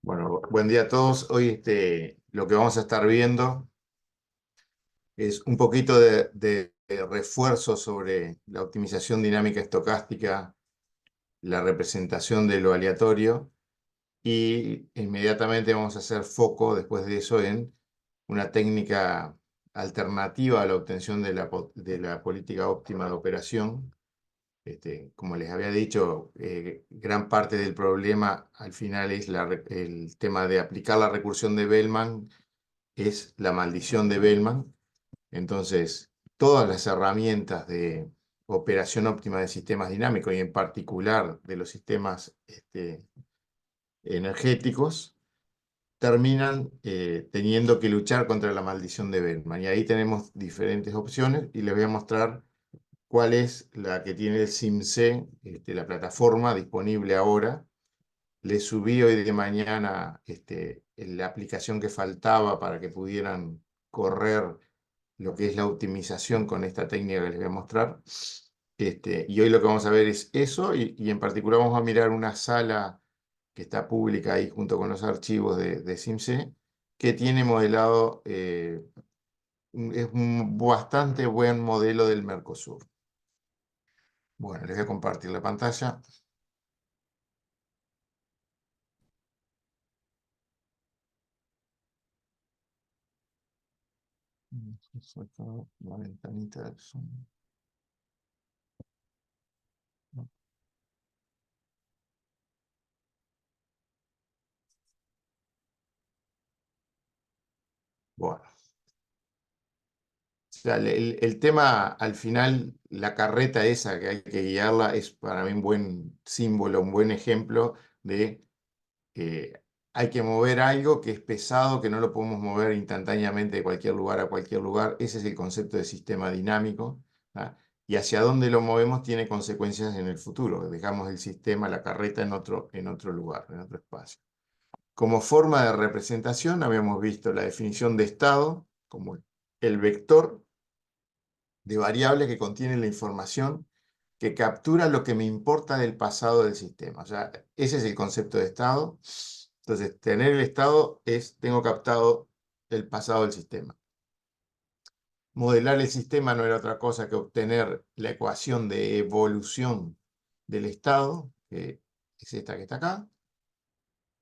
Bueno, buen día a todos. Hoy lo que vamos a estar viendo es un poquito de refuerzo sobre la optimización dinámica estocástica, la representación de lo aleatorio, y inmediatamente vamos a hacer foco después de eso en una técnica alternativa a la obtención de la política óptima de operación. Como les había dicho, gran parte del problema al final es el tema de aplicar la recursión de Bellman, es la maldición de Bellman. Entonces, todas las herramientas de operación óptima de sistemas dinámicos y en particular de los sistemas energéticos terminan teniendo que luchar contra la maldición de Bellman. Y ahí tenemos diferentes opciones y les voy a mostrar cuál es la que tiene el SIMC, la plataforma disponible ahora. Le subí hoy de mañana la aplicación que faltaba para que pudieran correr lo que es la optimización con esta técnica que les voy a mostrar. Y hoy lo que vamos a ver es eso, y en particular vamos a mirar una sala que está pública ahí junto con los archivos de SIMC, que tiene modelado, es un bastante buen modelo del Mercosur. Bueno, les voy a compartir la pantalla. La ventanita del Zoom. Bueno, o sea, el tema al final, la carreta esa que hay que guiarla, es para mí un buen símbolo, un buen ejemplo de que hay que mover algo que es pesado, que no lo podemos mover instantáneamente de cualquier lugar a cualquier lugar. Ese es el concepto de sistema dinámico, ¿ah? Y hacia dónde lo movemos tiene consecuencias en el futuro. Dejamos el sistema, la carreta en otro lugar, en otro espacio. Como forma de representación habíamos visto la definición de estado como el vector de variables que contiene la información que captura lo que me importa del pasado del sistema. O sea, ese es el concepto de estado. Entonces, tener el estado es, tengo captado el pasado del sistema. Modelar el sistema no era otra cosa que obtener la ecuación de evolución del estado, que es esta que está acá,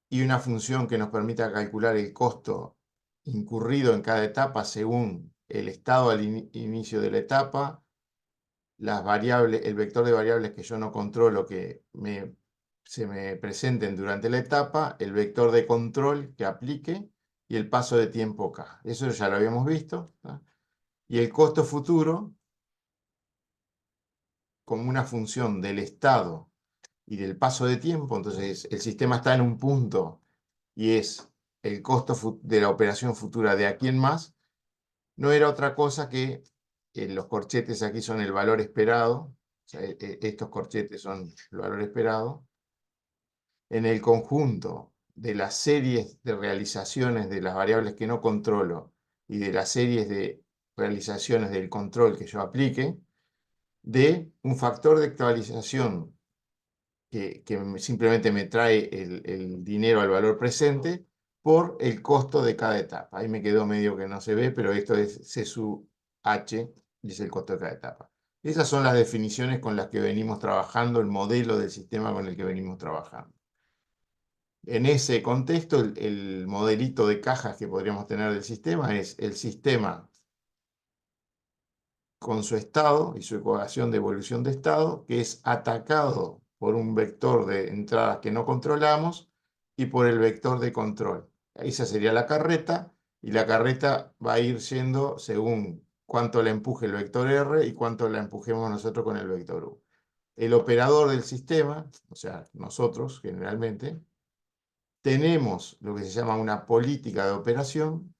y una función que nos permita calcular el costo incurrido en cada etapa según el estado al inicio de la etapa, las variables, el vector de variables que yo no controlo que se me presenten durante la etapa, el vector de control que aplique y el paso de tiempo acá. Eso ya lo habíamos visto, ¿tá? Y el costo futuro como una función del estado y del paso de tiempo. Entonces el sistema está en un punto y es el costo de la operación futura de aquí en más. No era otra cosa que los corchetes aquí son el valor esperado. O sea, estos corchetes son el valor esperado. En el conjunto de las series de realizaciones de las variables que no controlo y de las series de realizaciones del control que yo aplique, de un factor de actualización que simplemente me trae el dinero al valor presente por el costo de cada etapa. Ahí me quedó medio que no se ve, pero esto es C sub H y es el costo de cada etapa. Esas son las definiciones con las que venimos trabajando, el modelo del sistema con el que venimos trabajando. En ese contexto, el modelito de cajas que podríamos tener del sistema es el sistema con su estado y su ecuación de evolución de estado, que es atacado por un vector de entradas que no controlamos y por el vector de control. Esa sería la carreta, y la carreta va a ir yendo según cuánto la empuje el vector R y cuánto la empujemos nosotros con el vector U. El operador del sistema, o sea, nosotros generalmente, tenemos lo que se llama una política de operación,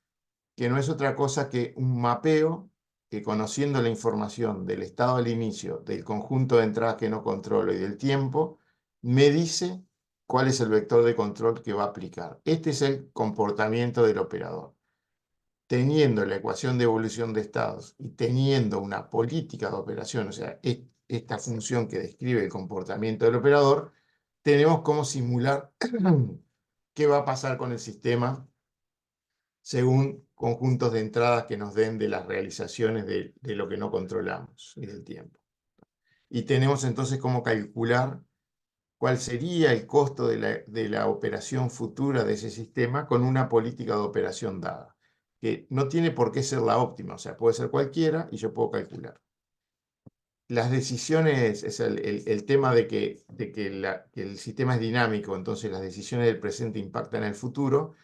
que no es otra cosa que un mapeo que, conociendo la información del estado al inicio, del conjunto de entradas que no controlo y del tiempo, me dice cuál es el vector de control que va a aplicar. Este es el comportamiento del operador. Teniendo la ecuación de evolución de estados y teniendo una política de operación, o sea, esta función que describe el comportamiento del operador, tenemos cómo simular qué va a pasar con el sistema según conjuntos de entradas que nos den de las realizaciones de lo que no controlamos y del tiempo. Y tenemos entonces cómo calcular cuál sería el costo de la operación futura de ese sistema con una política de operación dada, que no tiene por qué ser la óptima, o sea, puede ser cualquiera y yo puedo calcular. Las decisiones, es el tema que el sistema es dinámico, entonces las decisiones del presente impactan en el futuro,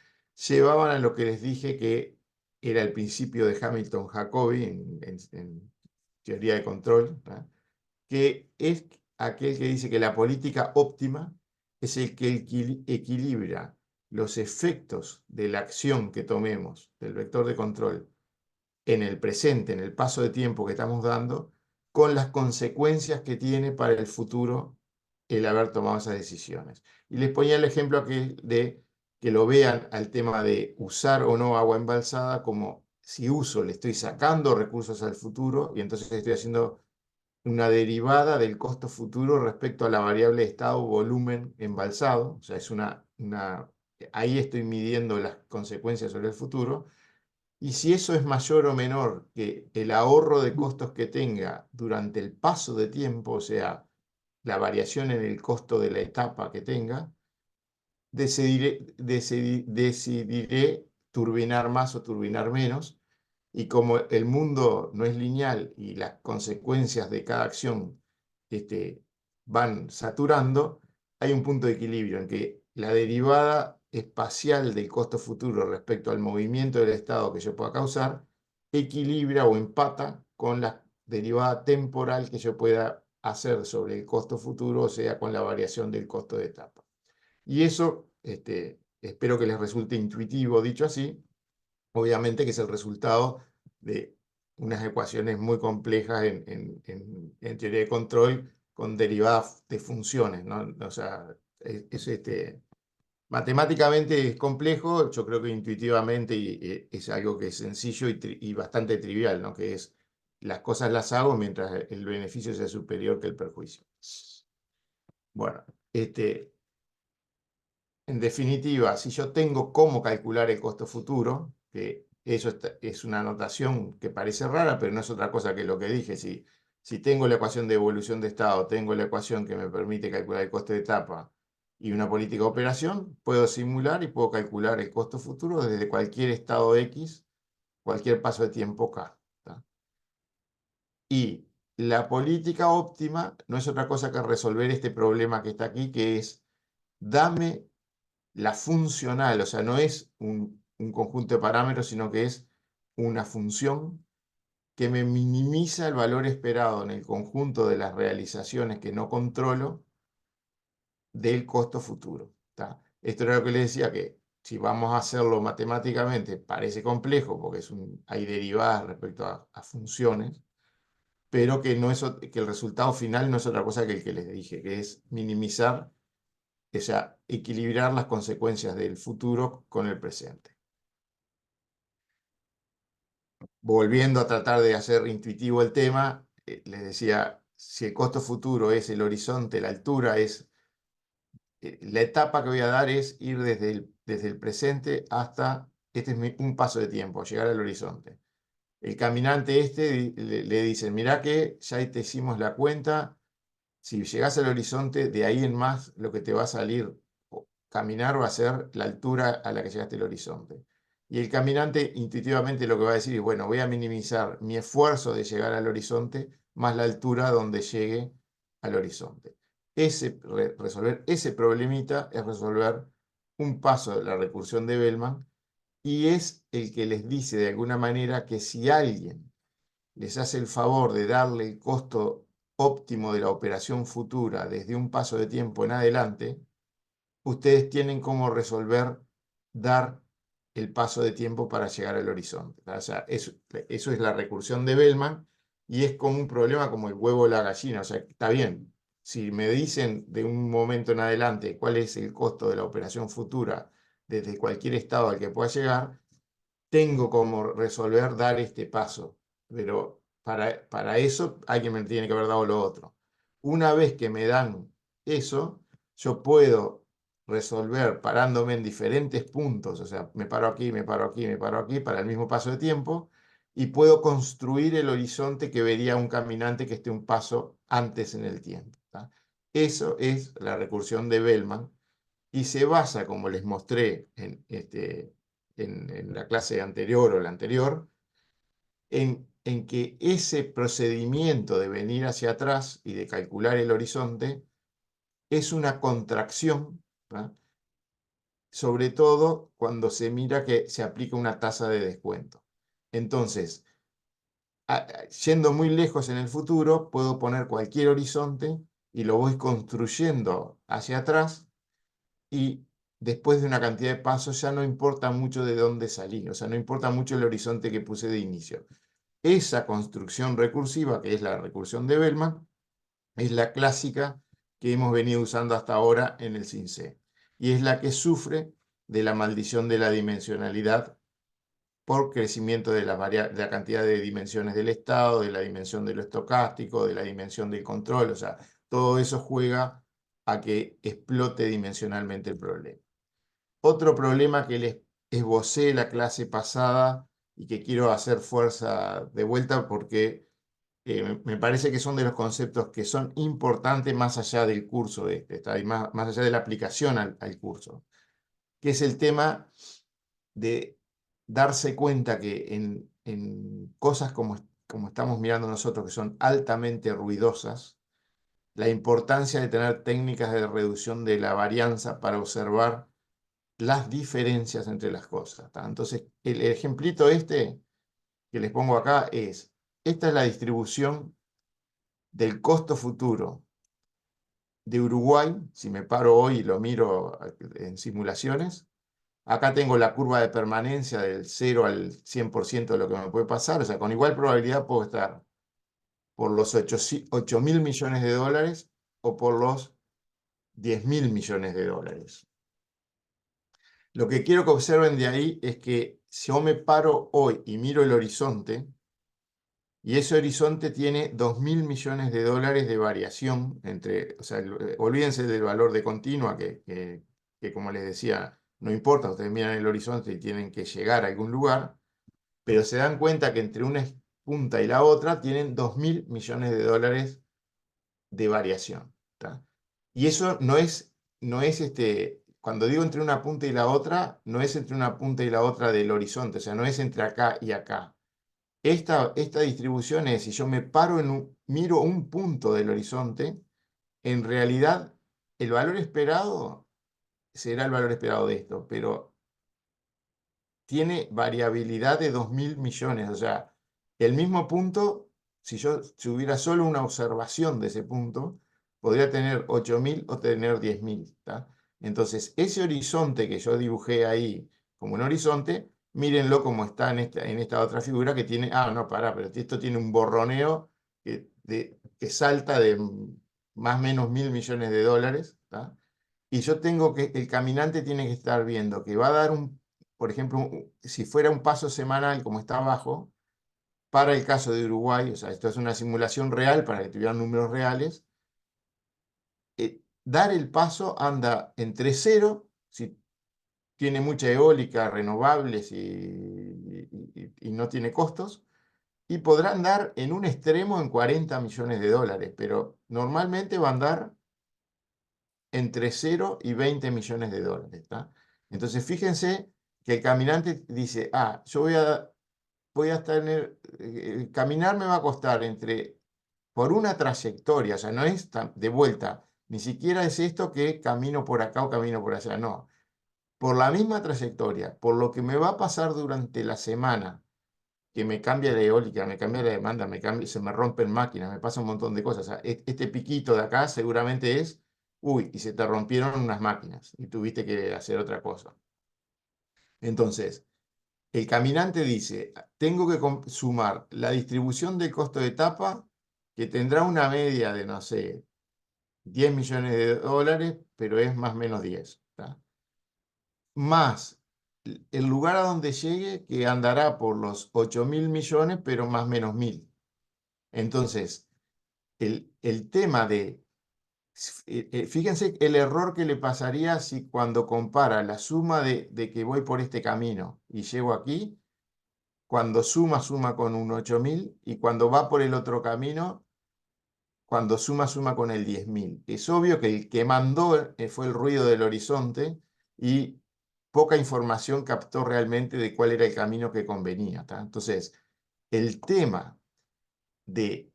llevaban a lo que les dije que era el principio de Hamilton-Jacobi en teoría de control, ¿no? Que es aquel que dice que la política óptima es el que equilibra los efectos de la acción que tomemos del vector de control en el presente, en el paso de tiempo que estamos dando, con las consecuencias que tiene para el futuro el haber tomado esas decisiones. Y les ponía el ejemplo aquí de que lo vean al tema de usar o no agua embalsada como si uso, le estoy sacando recursos al futuro y entonces estoy haciendo una derivada del costo futuro respecto a la variable estado volumen embalsado, o sea, es ahí estoy midiendo las consecuencias sobre el futuro, y si eso es mayor o menor que el ahorro de costos que tenga durante el paso de tiempo, o sea, la variación en el costo de la etapa que tenga, decidiré turbinar más o turbinar menos, y como el mundo no es lineal y las consecuencias de cada acción van saturando, hay un punto de equilibrio en que la derivada espacial del costo futuro respecto al movimiento del estado que yo pueda causar equilibra o empata con la derivada temporal que yo pueda hacer sobre el costo futuro, o sea, con la variación del costo de etapa. Y eso, espero que les resulte intuitivo dicho así, obviamente que es el resultado de unas ecuaciones muy complejas en teoría de control con derivadas de funciones, ¿no? O sea, matemáticamente es complejo, yo creo que intuitivamente es algo que es sencillo y bastante trivial, ¿no? Que es las cosas las hago mientras el beneficio sea superior que el perjuicio. Bueno, en definitiva, si yo tengo cómo calcular el costo futuro, que eso es una notación que parece rara, pero no es otra cosa que lo que dije. Si tengo la ecuación de evolución de estado, tengo la ecuación que me permite calcular el costo de etapa y una política de operación, puedo simular y puedo calcular el costo futuro desde cualquier estado X, cualquier paso de tiempo K. ¿Tá? Y la política óptima no es otra cosa que resolver este problema que está aquí, que es dame la funcional, o sea, no es un conjunto de parámetros, sino que es una función que me minimiza el valor esperado en el conjunto de las realizaciones que no controlo del costo futuro. ¿Tá? Esto era lo que les decía, que si vamos a hacerlo matemáticamente parece complejo porque hay derivadas respecto a funciones, pero que el resultado final no es otra cosa que el que les dije, que es minimizar, o sea, equilibrar las consecuencias del futuro con el presente. Volviendo a tratar de hacer intuitivo el tema, les decía, si el costo futuro es el horizonte, la altura la etapa que voy a dar es ir desde el presente hasta, este es un paso de tiempo, llegar al horizonte. El caminante le dicen, mirá que ya te hicimos la cuenta, si llegas al horizonte, de ahí en más lo que te va a salir caminar va a ser la altura a la que llegaste al horizonte. Y el caminante intuitivamente lo que va a decir es, bueno, voy a minimizar mi esfuerzo de llegar al horizonte más la altura donde llegue al horizonte. Resolver ese problemita es resolver un paso de la recursión de Bellman y es el que les dice de alguna manera que si alguien les hace el favor de darle el costo óptimo de la operación futura desde un paso de tiempo en adelante, ustedes tienen cómo resolver dar el paso de tiempo para llegar al horizonte. O sea, eso es la recursión de Bellman y es como un problema como el huevo o la gallina. O sea, está bien, si me dicen de un momento en adelante cuál es el costo de la operación futura desde cualquier estado al que pueda llegar, tengo como resolver dar este paso, pero para eso alguien me tiene que haber dado lo otro. Una vez que me dan eso, yo puedo resolver parándome en diferentes puntos, o sea, me paro aquí, me paro aquí, me paro aquí, para el mismo paso de tiempo, y puedo construir el horizonte que vería un caminante que esté un paso antes en el tiempo. ¿Tá? Eso es la recursión de Bellman, y se basa, como les mostré en la clase anterior o la anterior, en que ese procedimiento de venir hacia atrás y de calcular el horizonte es una contracción, ¿tá? Sobre todo cuando se mira que se aplica una tasa de descuento. Entonces, yendo muy lejos en el futuro, puedo poner cualquier horizonte y lo voy construyendo hacia atrás, y después de una cantidad de pasos ya no importa mucho de dónde salí, o sea, no importa mucho el horizonte que puse de inicio. Esa construcción recursiva, que es la recursión de Bellman, es la clásica que hemos venido usando hasta ahora en el CINCE, y es la que sufre de la maldición de la dimensionalidad por crecimiento de la cantidad de dimensiones del estado, de la dimensión de lo estocástico, de la dimensión del control, o sea, todo eso juega a que explote dimensionalmente el problema. Otro problema que les esbocé la clase pasada y que quiero hacer fuerza de vuelta porque me parece que son de los conceptos que son importantes más allá del curso y más allá de la aplicación al curso, que es el tema de darse cuenta que en cosas como estamos mirando nosotros, que son altamente ruidosas, la importancia de tener técnicas de reducción de la varianza para observar las diferencias entre las cosas. ¿Tá? Entonces, el ejemplito que les pongo acá esta es la distribución del costo futuro de Uruguay, si me paro hoy y lo miro en simulaciones. Acá tengo la curva de permanencia del 0 al 100% de lo que me puede pasar, o sea, con igual probabilidad puedo estar por los 8.000 millones de dólares o por los 10.000 millones de dólares. Lo que quiero que observen de ahí es que si yo me paro hoy y miro el horizonte, y ese horizonte tiene 2.000 millones de dólares de variación entre, o sea, olvídense del valor de continua, que como les decía, no importa, ustedes miran el horizonte y tienen que llegar a algún lugar, pero se dan cuenta que entre una punta y la otra tienen 2.000 millones de dólares de variación. ¿Tá? Y eso cuando digo entre una punta y la otra, no es entre una punta y la otra del horizonte, o sea, no es entre acá y acá. Esta distribución es, si yo me paro miro un punto del horizonte, en realidad el valor esperado será el valor esperado de esto, pero tiene variabilidad de 2.000 millones, o sea, el mismo punto, si hubiera solo una observación de ese punto, podría tener 8.000 o tener 10.000. ¿Tá? Entonces, ese horizonte que yo dibujé ahí como un horizonte, mírenlo como está en esta otra figura que tiene, no, pará, pero esto tiene un borroneo que salta de más o menos 1.000 millones de dólares. ¿Tá? Y yo el caminante tiene que estar viendo que va a dar por ejemplo, si fuera un paso semanal como está abajo, para el caso de Uruguay, o sea, esto es una simulación real para que tuvieran números reales, dar el paso anda entre 0, si tiene mucha eólica, renovables y no tiene costos, y podrá andar en un extremo en 40 millones de dólares, pero normalmente va a andar entre 0 y 20 millones de dólares. ¿Tá? Entonces, fíjense que el caminante dice, yo voy a tener, caminar me va a costar por una trayectoria, o sea, no es de vuelta, ni siquiera es esto que camino por acá o camino por allá, no. Por la misma trayectoria, por lo que me va a pasar durante la semana, que me cambia la eólica, me cambia la demanda, se me rompen máquinas, me pasa un montón de cosas. O sea, este piquito de acá seguramente y se te rompieron unas máquinas y tuviste que hacer otra cosa. Entonces, el caminante dice, tengo que sumar la distribución del costo de etapa, que tendrá una media de, no sé, 10 millones de dólares, pero es más o menos 10. ¿Tá? Más el lugar a donde llegue, que andará por los 8.000 millones, pero más o menos 1.000. Entonces, el tema de Fíjense el error que le pasaría si cuando compara la suma de que voy por este camino y llego aquí, cuando suma con un 8000 y cuando va por el otro camino, cuando suma con el 10.000. Es obvio que el que mandó fue el ruido del horizonte y poca información captó realmente de cuál era el camino que convenía, ¿tá? Entonces, el tema de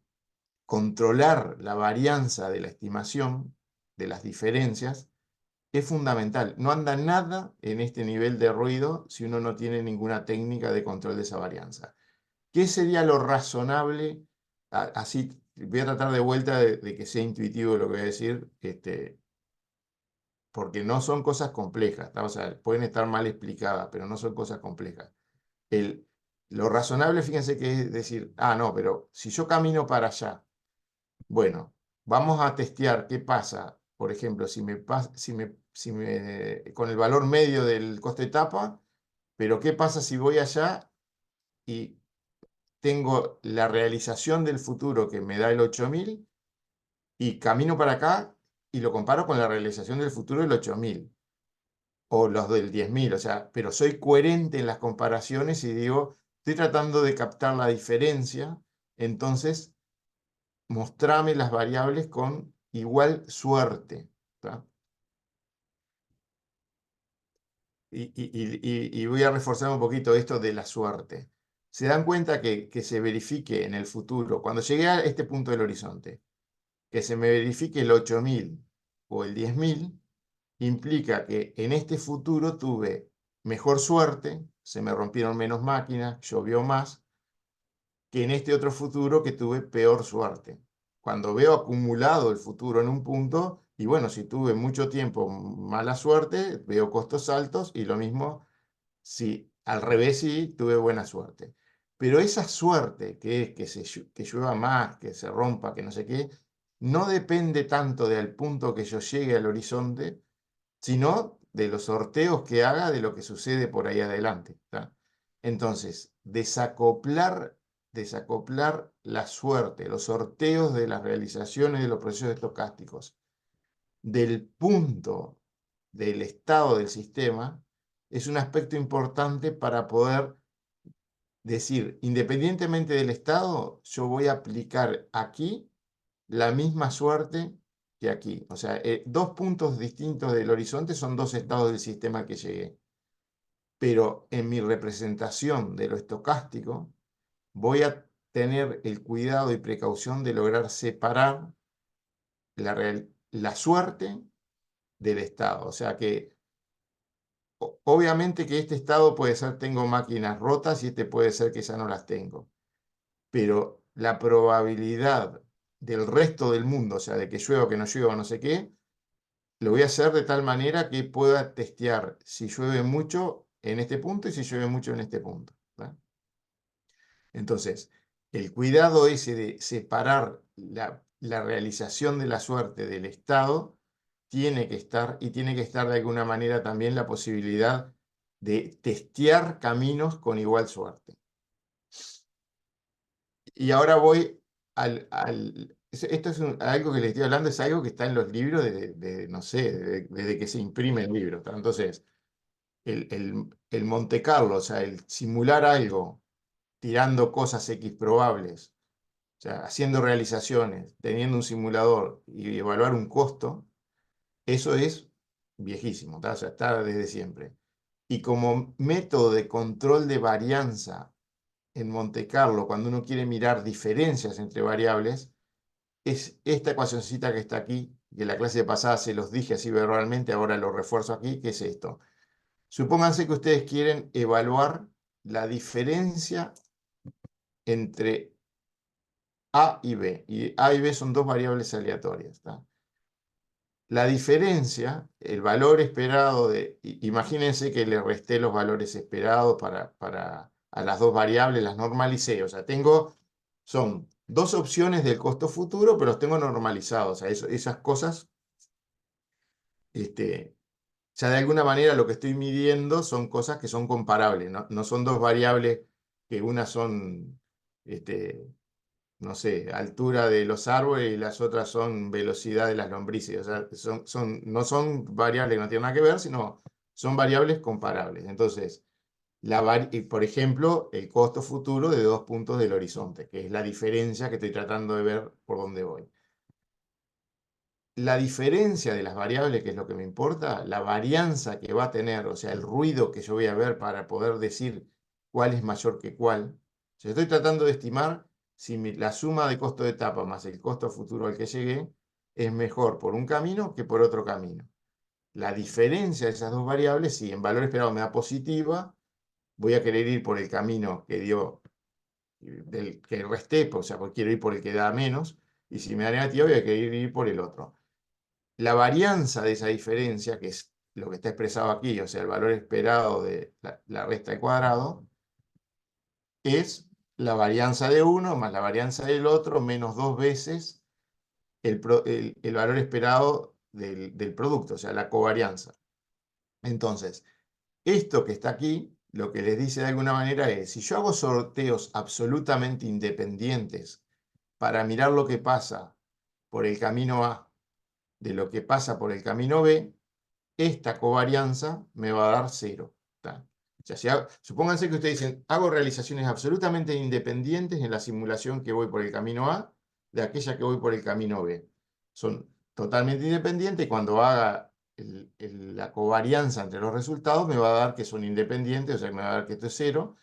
controlar la varianza de la estimación de las diferencias es fundamental. No anda nada en este nivel de ruido si uno no tiene ninguna técnica de control de esa varianza. ¿Qué sería lo razonable? Así voy a tratar de vuelta de que sea intuitivo lo que voy a decir, porque no son cosas complejas, ¿tá? O sea, pueden estar mal explicadas, pero no son cosas complejas. El, lo razonable, fíjense que es decir, no, pero si yo camino para allá, bueno, vamos a testear qué pasa, por ejemplo, con el valor medio del costo de etapa, pero qué pasa si voy allá y tengo la realización del futuro que me da el 8000 y camino para acá y lo comparo con la realización del futuro del 8000 o los del 10.000, o sea, pero soy coherente en las comparaciones y digo, estoy tratando de captar la diferencia, entonces mostrame las variables con igual suerte, ¿tá? Y voy a reforzar un poquito esto de la suerte. Se dan cuenta que se verifique en el futuro, cuando llegué a este punto del horizonte, que se me verifique el 8000 o el 10.000, implica que en este futuro tuve mejor suerte, se me rompieron menos máquinas, llovió más, que en este otro futuro que tuve peor suerte. Cuando veo acumulado el futuro en un punto, y bueno, si tuve mucho tiempo mala suerte, veo costos altos y lo mismo si al revés sí tuve buena suerte. Pero esa suerte que es que llueva más, que se rompa, que no sé qué, no depende tanto del punto que yo llegue al horizonte, sino de los sorteos que haga de lo que sucede por ahí adelante, ¿tá? Entonces, desacoplar la suerte, los sorteos de las realizaciones de los procesos estocásticos del punto del estado del sistema es un aspecto importante para poder decir, independientemente del estado, yo voy a aplicar aquí la misma suerte que aquí. O sea, dos puntos distintos del horizonte son dos estados del sistema que llegué. Pero en mi representación de lo estocástico, voy a tener el cuidado y precaución de lograr separar la suerte del estado. O sea que obviamente que este estado puede ser tengo máquinas rotas y este puede ser que ya no las tengo. Pero la probabilidad del resto del mundo, o sea, de que llueva o que no llueva, no sé qué, lo voy a hacer de tal manera que pueda testear si llueve mucho en este punto y si llueve mucho en este punto, ¿tá? Entonces, el cuidado ese de separar la realización de la suerte del estado tiene que estar, y tiene que estar de alguna manera también la posibilidad de testear caminos con igual suerte. Y ahora voy esto es algo que les estoy hablando, es algo que está en los libros no sé, desde que se imprime el libro, ¿tá? Entonces, el Monte Carlo, o sea, el simular algo tirando cosas X probables, o sea, haciendo realizaciones, teniendo un simulador y evaluar un costo, eso es viejísimo, ¿tá? O sea, está desde siempre. Y como método de control de varianza en Monte Carlo, cuando uno quiere mirar diferencias entre variables, es esta ecuacioncita que está aquí, que en la clase pasada se los dije así verbalmente, ahora lo refuerzo aquí, que es esto. Supónganse que ustedes quieren evaluar la diferencia entre A y B, y A y B son dos variables aleatorias, ¿tá? La diferencia, el valor esperado imagínense que le resté los valores esperados a las dos variables, las normalicé, o sea, son dos opciones del costo futuro, pero los tengo normalizados, o sea, esas cosas, ya de alguna manera lo que estoy midiendo son cosas que son comparables, no son dos variables que unas son, este, no sé, altura de los árboles y las otras son velocidad de las lombrices. O sea, no son variables que no tienen nada que ver, sino son variables comparables. Entonces, por ejemplo, el costo futuro de 2 puntos del horizonte, que es la diferencia que estoy tratando de ver por dónde voy. La diferencia de las variables, que es lo que me importa, la varianza que va a tener, o sea, el ruido que yo voy a ver para poder decir cuál es mayor que cuál. Yo estoy tratando de estimar si la suma de costo de etapa más el costo futuro al que llegué es mejor por un camino que por otro camino. La diferencia de esas dos variables, si en valor esperado me da positiva, voy a querer ir por el camino que dio, del que resté, o sea, porque quiero ir por el que da menos, y si me da negativa, voy a querer ir por el otro. La varianza de esa diferencia, que es lo que está expresado aquí, o sea, el valor esperado de la resta de cuadrado, es la varianza de uno más la varianza del otro menos 2 veces el valor esperado del producto, o sea, la covarianza. Entonces, esto que está aquí, lo que les dice de alguna manera es, si yo hago sorteos absolutamente independientes para mirar lo que pasa por el camino A de lo que pasa por el camino B, esta covarianza me va a dar 0. O sea, supónganse que ustedes dicen, hago realizaciones absolutamente independientes en la simulación que voy por el camino A de aquella que voy por el camino B. Son totalmente independientes y cuando haga la covarianza entre los resultados me va a dar que son independientes, o sea, me va a dar que esto es 0,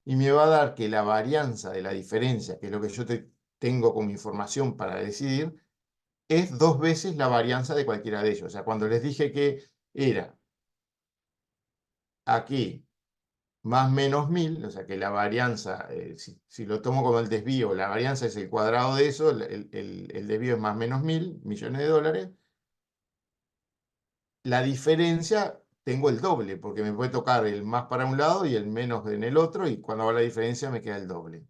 y me va a dar que la varianza de la diferencia, que es lo que yo tengo como información para decidir, es 2 veces la varianza de cualquiera de ellos. O sea, cuando les dije que era aquí más menos 1000, o sea que la varianza, si lo tomo como el desvío, la varianza es el cuadrado de eso, el desvío es más menos 1000 millones de dólares, la diferencia tengo el doble, porque me puede tocar el más para un lado y el menos en el otro, y cuando hago la diferencia me queda el doble.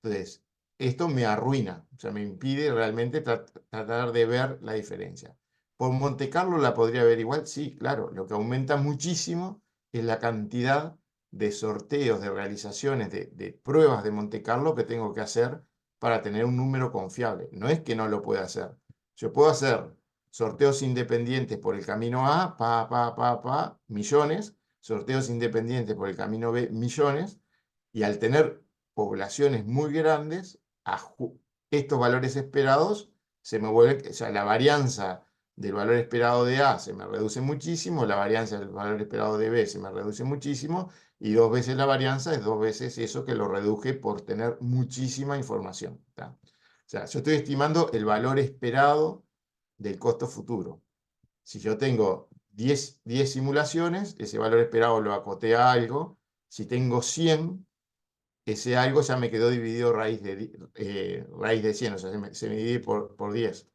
Entonces, esto me arruina, o sea, me impide realmente tratar de ver la diferencia. ¿Por Monte Carlo la podría ver igual? Sí, claro. Lo que aumenta muchísimo es la cantidad de sorteos, de realizaciones, de pruebas de Monte Carlo que tengo que hacer para tener un número confiable. No es que no lo pueda hacer. Yo puedo hacer sorteos independientes por el camino A, millones, sorteos independientes por el camino B, millones, y al tener poblaciones muy grandes, estos valores esperados se me vuelven, o sea, la varianza del valor esperado de A se me reduce muchísimo, la varianza del valor esperado de B se me reduce muchísimo, y 2 veces la varianza es 2 veces eso que lo reduje por tener muchísima información. O sea, yo estoy estimando el valor esperado del costo futuro. Si yo tengo 10 simulaciones, ese valor esperado lo acoté a algo. Si tengo 100, ese algo ya me quedó dividido raíz de 100, o sea, se me divide por 10.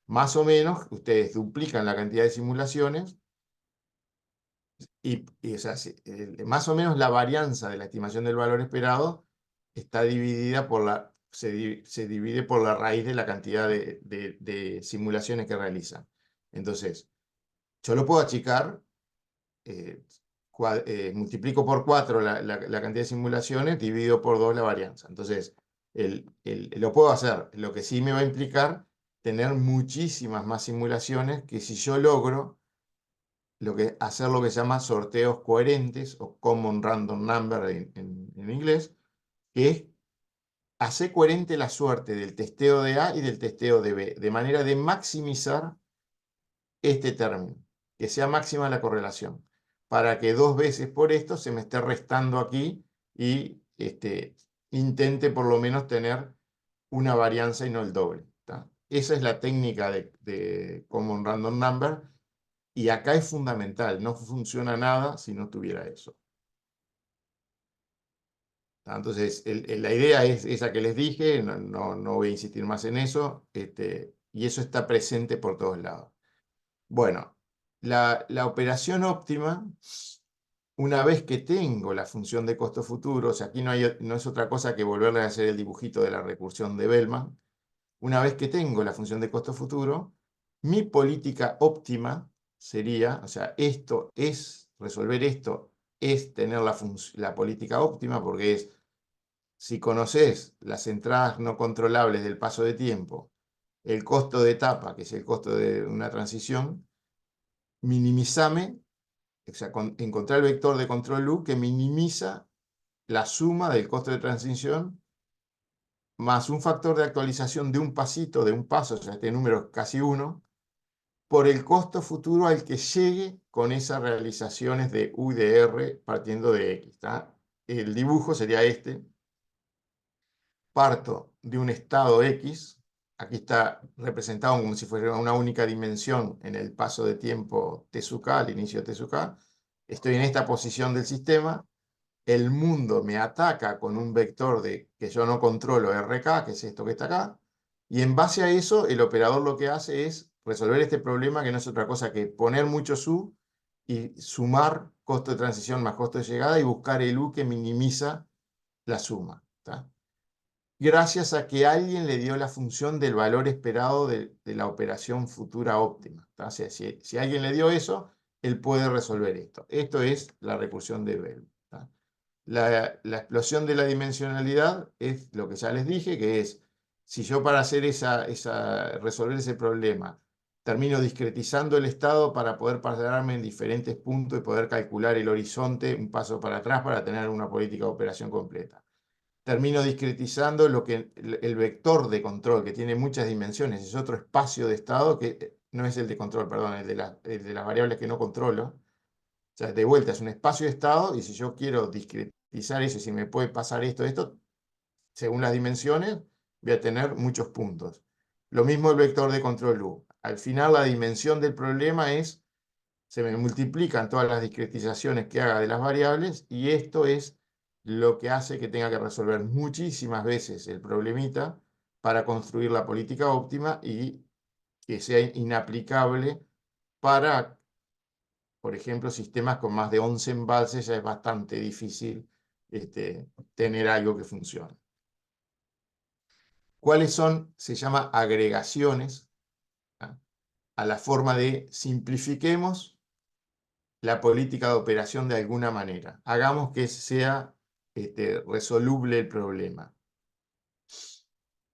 Más o menos, ustedes duplican la cantidad de simulaciones o sea, más o menos la varianza de la estimación del valor esperado está dividida se divide por la raíz de la cantidad de simulaciones que realizan. Entonces, yo lo puedo achicar, eh, multiplico por 4 la cantidad de simulaciones, divido por 2 la varianza. Entonces, lo puedo hacer. Lo que sí me va a implicar tener muchísimas más simulaciones que si yo logro hacer lo que se llama sorteos coherentes o Common Random Number en inglés, que es hacer coherente la suerte del testeo de A y del testeo de B, de manera de maximizar este término, que sea máxima la correlación, para que 2 veces por esto se me esté restando aquí y intente por lo menos tener una varianza y no el doble. Esa es la técnica de Common Random Number, y acá es fundamental, no funciona nada si no tuviera eso. Entonces, la idea es esa que les dije, no voy a insistir más en eso, y eso está presente por todos lados. Bueno, la operación óptima, una vez que tengo la función de costo futuro, o sea, aquí no es otra cosa que volverle a hacer el dibujito de la recursión de Bellman. Una vez que tengo la función de costo futuro, mi política óptima sería, o sea, resolver esto es tener la política óptima, porque es si conoces las entradas no controlables del paso de tiempo, el costo de etapa, que es el costo de una transición, minimizame, o sea, encontrar el vector de control U que minimiza la suma del costo de transición más un factor de actualización de un pasito, de un paso, o sea, este número es casi 1, por el costo futuro al que llegue con esas realizaciones de U y de R partiendo de X. ¿Tá? El dibujo sería este. Parto de un estado X, aquí está representado como si fuera una única dimensión en el paso de tiempo T sub K, al inicio de T sub K. Estoy en esta posición del sistema, el mundo me ataca con un vector que yo no controlo, RK, que es esto que está acá, y en base a eso el operador lo que hace es resolver este problema que no es otra cosa que poner muchos U y sumar costo de transición más costo de llegada y buscar el U que minimiza la suma. ¿Tá? Gracias a que alguien le dio la función del valor esperado de la operación futura óptima. ¿Tá? O sea, si alguien le dio eso, él puede resolver esto. Esto es la recursión de Bell. ¿Tá? La explosión de la dimensionalidad es lo que ya les dije, que es, si yo para hacer resolver ese problema termino discretizando el estado para poder pararme en diferentes puntos y poder calcular el horizonte un paso para atrás para tener una política de operación completa. Termino discretizando lo que el vector de control, que tiene muchas dimensiones, es otro espacio de estado que no es el de control, perdón, el de las variables que no controlo. O sea, de vuelta, es un espacio de estado y si yo quiero discretizar eso, si me puede pasar esto, según las dimensiones, voy a tener muchos puntos. Lo mismo el vector de control U. Al final la dimensión del problema es, se me multiplican todas las discretizaciones que haga de las variables y esto es lo que hace que tenga que resolver muchísimas veces el problemita para construir la política óptima y que sea inaplicable para, por ejemplo, sistemas con más de 11 embalses. Ya es bastante difícil tener algo que funcione. ¿Cuáles son? Se llama agregaciones, ¿ah? A la forma de simplifiquemos la política de operación de alguna manera. Hagamos que sea resoluble el problema.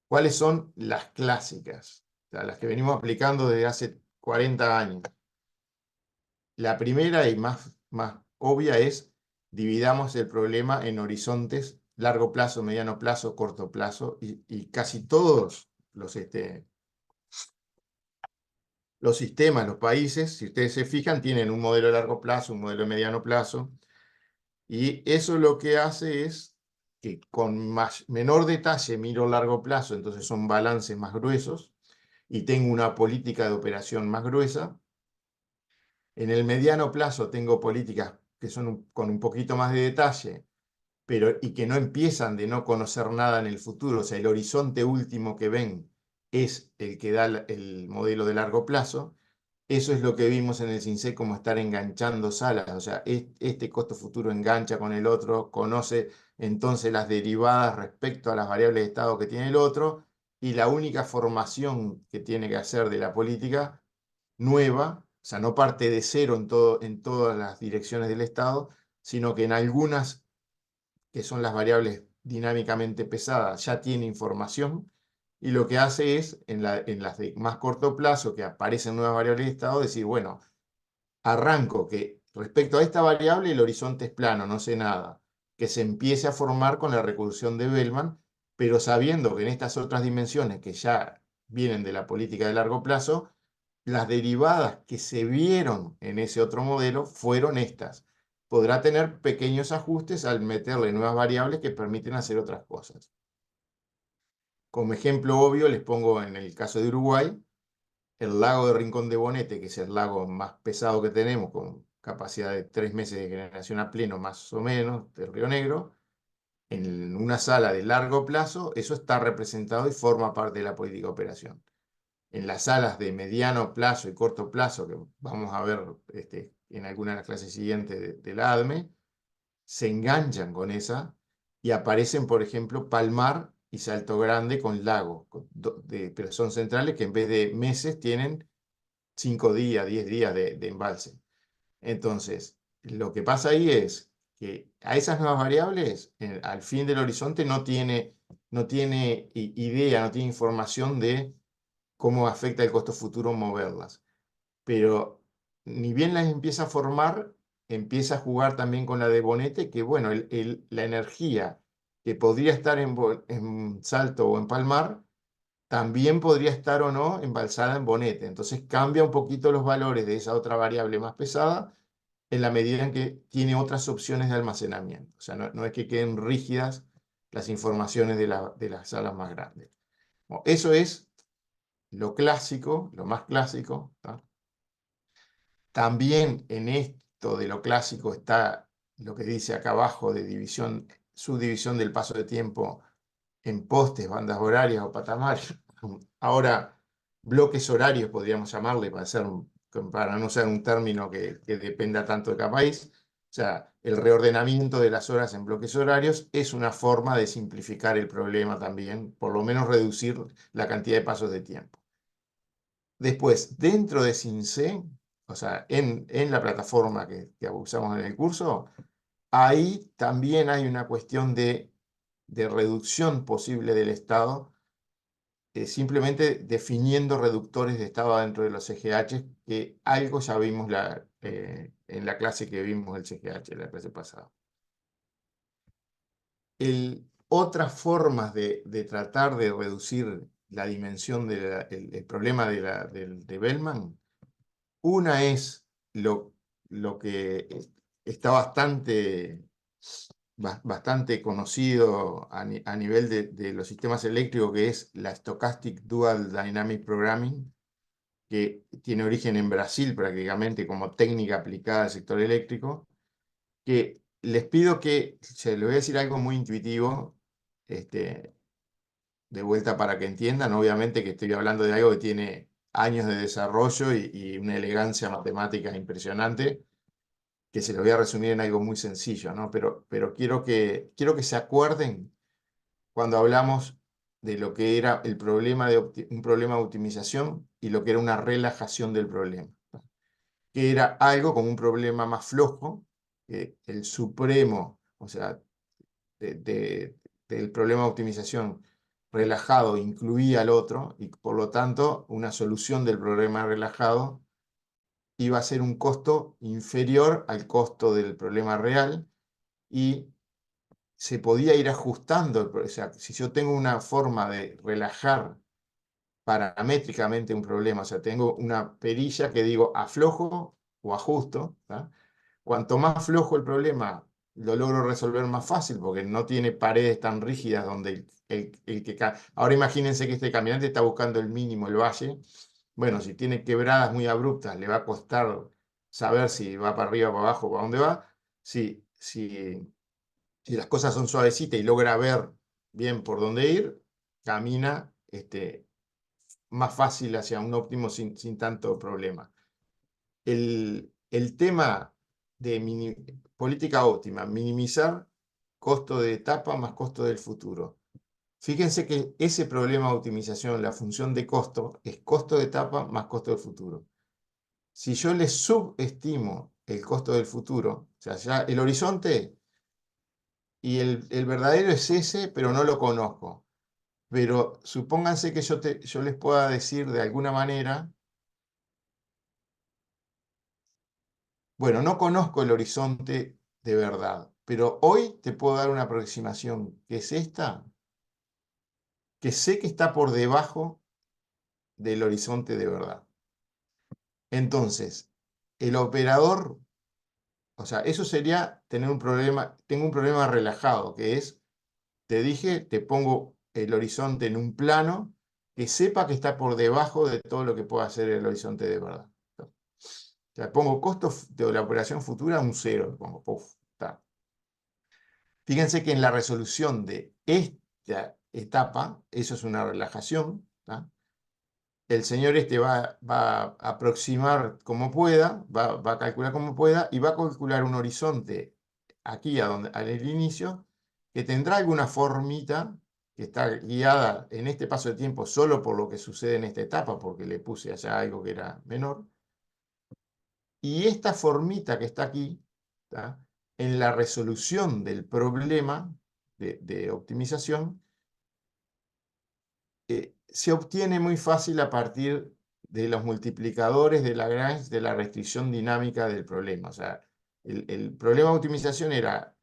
¿Cuáles son las clásicas? O sea, las que venimos aplicando desde hace 40 años. La primera y más obvia es dividamos el problema en horizontes, largo plazo, mediano plazo, corto plazo, y casi todos los sistemas, los países, si ustedes se fijan, tienen un modelo de largo plazo, un modelo de mediano plazo, y eso lo que hace es que con menor detalle miro largo plazo, entonces son balances más gruesos, y tengo una política de operación más gruesa. En el mediano plazo tengo políticas que son con un poquito más de detalle, y que no empiezan de no conocer nada en el futuro, o sea, el horizonte último que ven es el que da el modelo de largo plazo. Eso es lo que vimos en el SINCET como estar enganchando salas, o sea, este costo futuro engancha con el otro, conoce entonces las derivadas respecto a las variables de estado que tiene el otro, y la única formación que tiene que hacer de la política nueva, o sea, no parte de cero en todas las direcciones del estado, sino que en algunas, que son las variables dinámicamente pesadas, ya tiene información, y lo que hace es, en las de más corto plazo, que aparecen nuevas variables de estado, decir, bueno, arranco que respecto a esta variable el horizonte es plano, no sé nada, que se empiece a formar con la recursión de Bellman, pero sabiendo que en estas otras dimensiones que ya vienen de la política de largo plazo, las derivadas que se vieron en ese otro modelo fueron estas. Podrá tener pequeños ajustes al meterle nuevas variables que permiten hacer otras cosas. Como ejemplo obvio les pongo en el caso de Uruguay, el lago de Rincón de Bonete, que es el lago más pesado que tenemos, con capacidad de 3 meses de generación a pleno, más o menos, del Río Negro, en una sala de largo plazo, eso está representado y forma parte de la política de operación. En las salas de mediano plazo y corto plazo, que vamos a ver en alguna de las clases siguientes de la ADME, se enganchan con esa y aparecen, por ejemplo, Palmar y Salto Grande con lago, pero son centrales que en vez de meses tienen 5 días, 10 días de embalse. Entonces, lo que pasa ahí es que a esas nuevas variables, al fin del horizonte, no tiene idea, no tiene información de cómo afecta el costo futuro moverlas. Pero ni bien las empieza a formar, empieza a jugar también con la de Bonete, que bueno, la energía que podría estar en Salto o en Palmar, también podría estar o no embalsada en Bonete. Entonces cambia un poquito los valores de esa otra variable más pesada en la medida en que tiene otras opciones de almacenamiento. O sea, no es que queden rígidas las informaciones de las salas más grandes. Bueno, eso es lo clásico, lo más clásico, ¿tá? También en esto de lo clásico está lo que dice acá abajo de división, subdivisión del paso de tiempo en postes, bandas horarias o patamares. Ahora, bloques horarios podríamos llamarle para no ser un término que dependa tanto de cada país. O sea, el reordenamiento de las horas en bloques horarios es una forma de simplificar el problema también, por lo menos reducir la cantidad de pasos de tiempo. Después, dentro de CINCE, o sea, en la plataforma que usamos en el curso, ahí también hay una cuestión de reducción posible del estado, simplemente definiendo reductores de estado dentro de los CGH, que algo ya vimos en la clase que vimos el CGH, la clase pasada. Otras formas de tratar de reducir la dimensión del problema de Bellman, una es lo que está bastante conocido a nivel de los sistemas eléctricos, que es la Stochastic Dual Dynamic Programming, que tiene origen en Brasil prácticamente como técnica aplicada al sector eléctrico, que les pido que, se les voy a decir algo muy intuitivo, de vuelta para que entiendan, obviamente que estoy hablando de algo que tiene años de desarrollo y una elegancia matemática impresionante, que se lo voy a resumir en algo muy sencillo, ¿no? Pero quiero que se acuerden cuando hablamos de lo que era un problema de optimización y lo que era una relajación del problema, ¿no? Que era algo como un problema más flojo, que el supremo, o sea, del problema de optimización relajado incluía al otro, y por lo tanto una solución del problema relajado iba a ser un costo inferior al costo del problema real, y se podía ir ajustando. O sea, si yo tengo una forma de relajar paramétricamente un problema, o sea, tengo una perilla que digo aflojo o ajusto, ¿tá? Cuanto más flojo el problema, lo logro resolver más fácil porque no tiene paredes tan rígidas donde Ahora imagínense que este caminante está buscando el mínimo, el valle. Bueno, si tiene quebradas muy abruptas, le va a costar saber si va para arriba, para abajo, para dónde va. Si las cosas son suavecitas y logra ver bien por dónde ir, camina más fácil hacia un óptimo sin tanto problema. El tema de política óptima, minimizar costo de etapa más costo del futuro. Fíjense que ese problema de optimización, la función de costo, es costo de etapa más costo del futuro. Si yo le subestimo el costo del futuro, o sea, ya el horizonte y el verdadero es ese, pero no lo conozco. Pero supónganse que yo les pueda decir de alguna manera, bueno, no conozco el horizonte de verdad, pero hoy te puedo dar una aproximación, que es esta, que sé que está por debajo del horizonte de verdad. Entonces, el operador, o sea, eso sería tener un problema, tengo un problema relajado, que es, te dije, te pongo el horizonte en un plano que sepa que está por debajo de todo lo que pueda hacer el horizonte de verdad. O sea, pongo costo de la operación futura un 0, pongo, puff, está. Fíjense que en la resolución de esta etapa, eso es una relajación, ¿tá? El señor va a aproximar como pueda, va a calcular como pueda, y va a calcular un horizonte aquí al inicio, que tendrá alguna formita que está guiada en este paso de tiempo solo por lo que sucede en esta etapa, porque le puse allá algo que era menor. Y esta formita que está aquí, ¿tá? en la resolución del problema de optimización, se obtiene muy fácil a partir de los multiplicadores de Lagrange de la restricción dinámica del problema. O sea, el problema de optimización era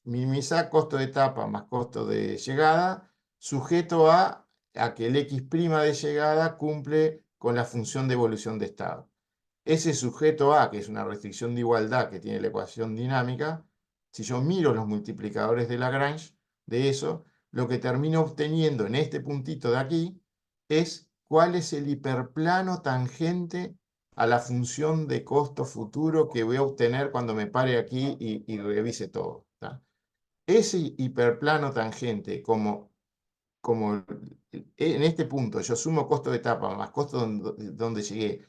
minimizar costo de etapa más costo de llegada, sujeto a que el X' de llegada cumple con la función de evolución de estado. Ese sujeto A, que es una restricción de igualdad que tiene la ecuación dinámica, si yo miro los multiplicadores de Lagrange de eso, lo que termino obteniendo en este puntito de aquí es cuál es el hiperplano tangente a la función de costo futuro que voy a obtener cuando me pare aquí y revise todo. ¿Tá? Ese hiperplano tangente, como en este punto yo sumo costo de etapa más costo donde llegué,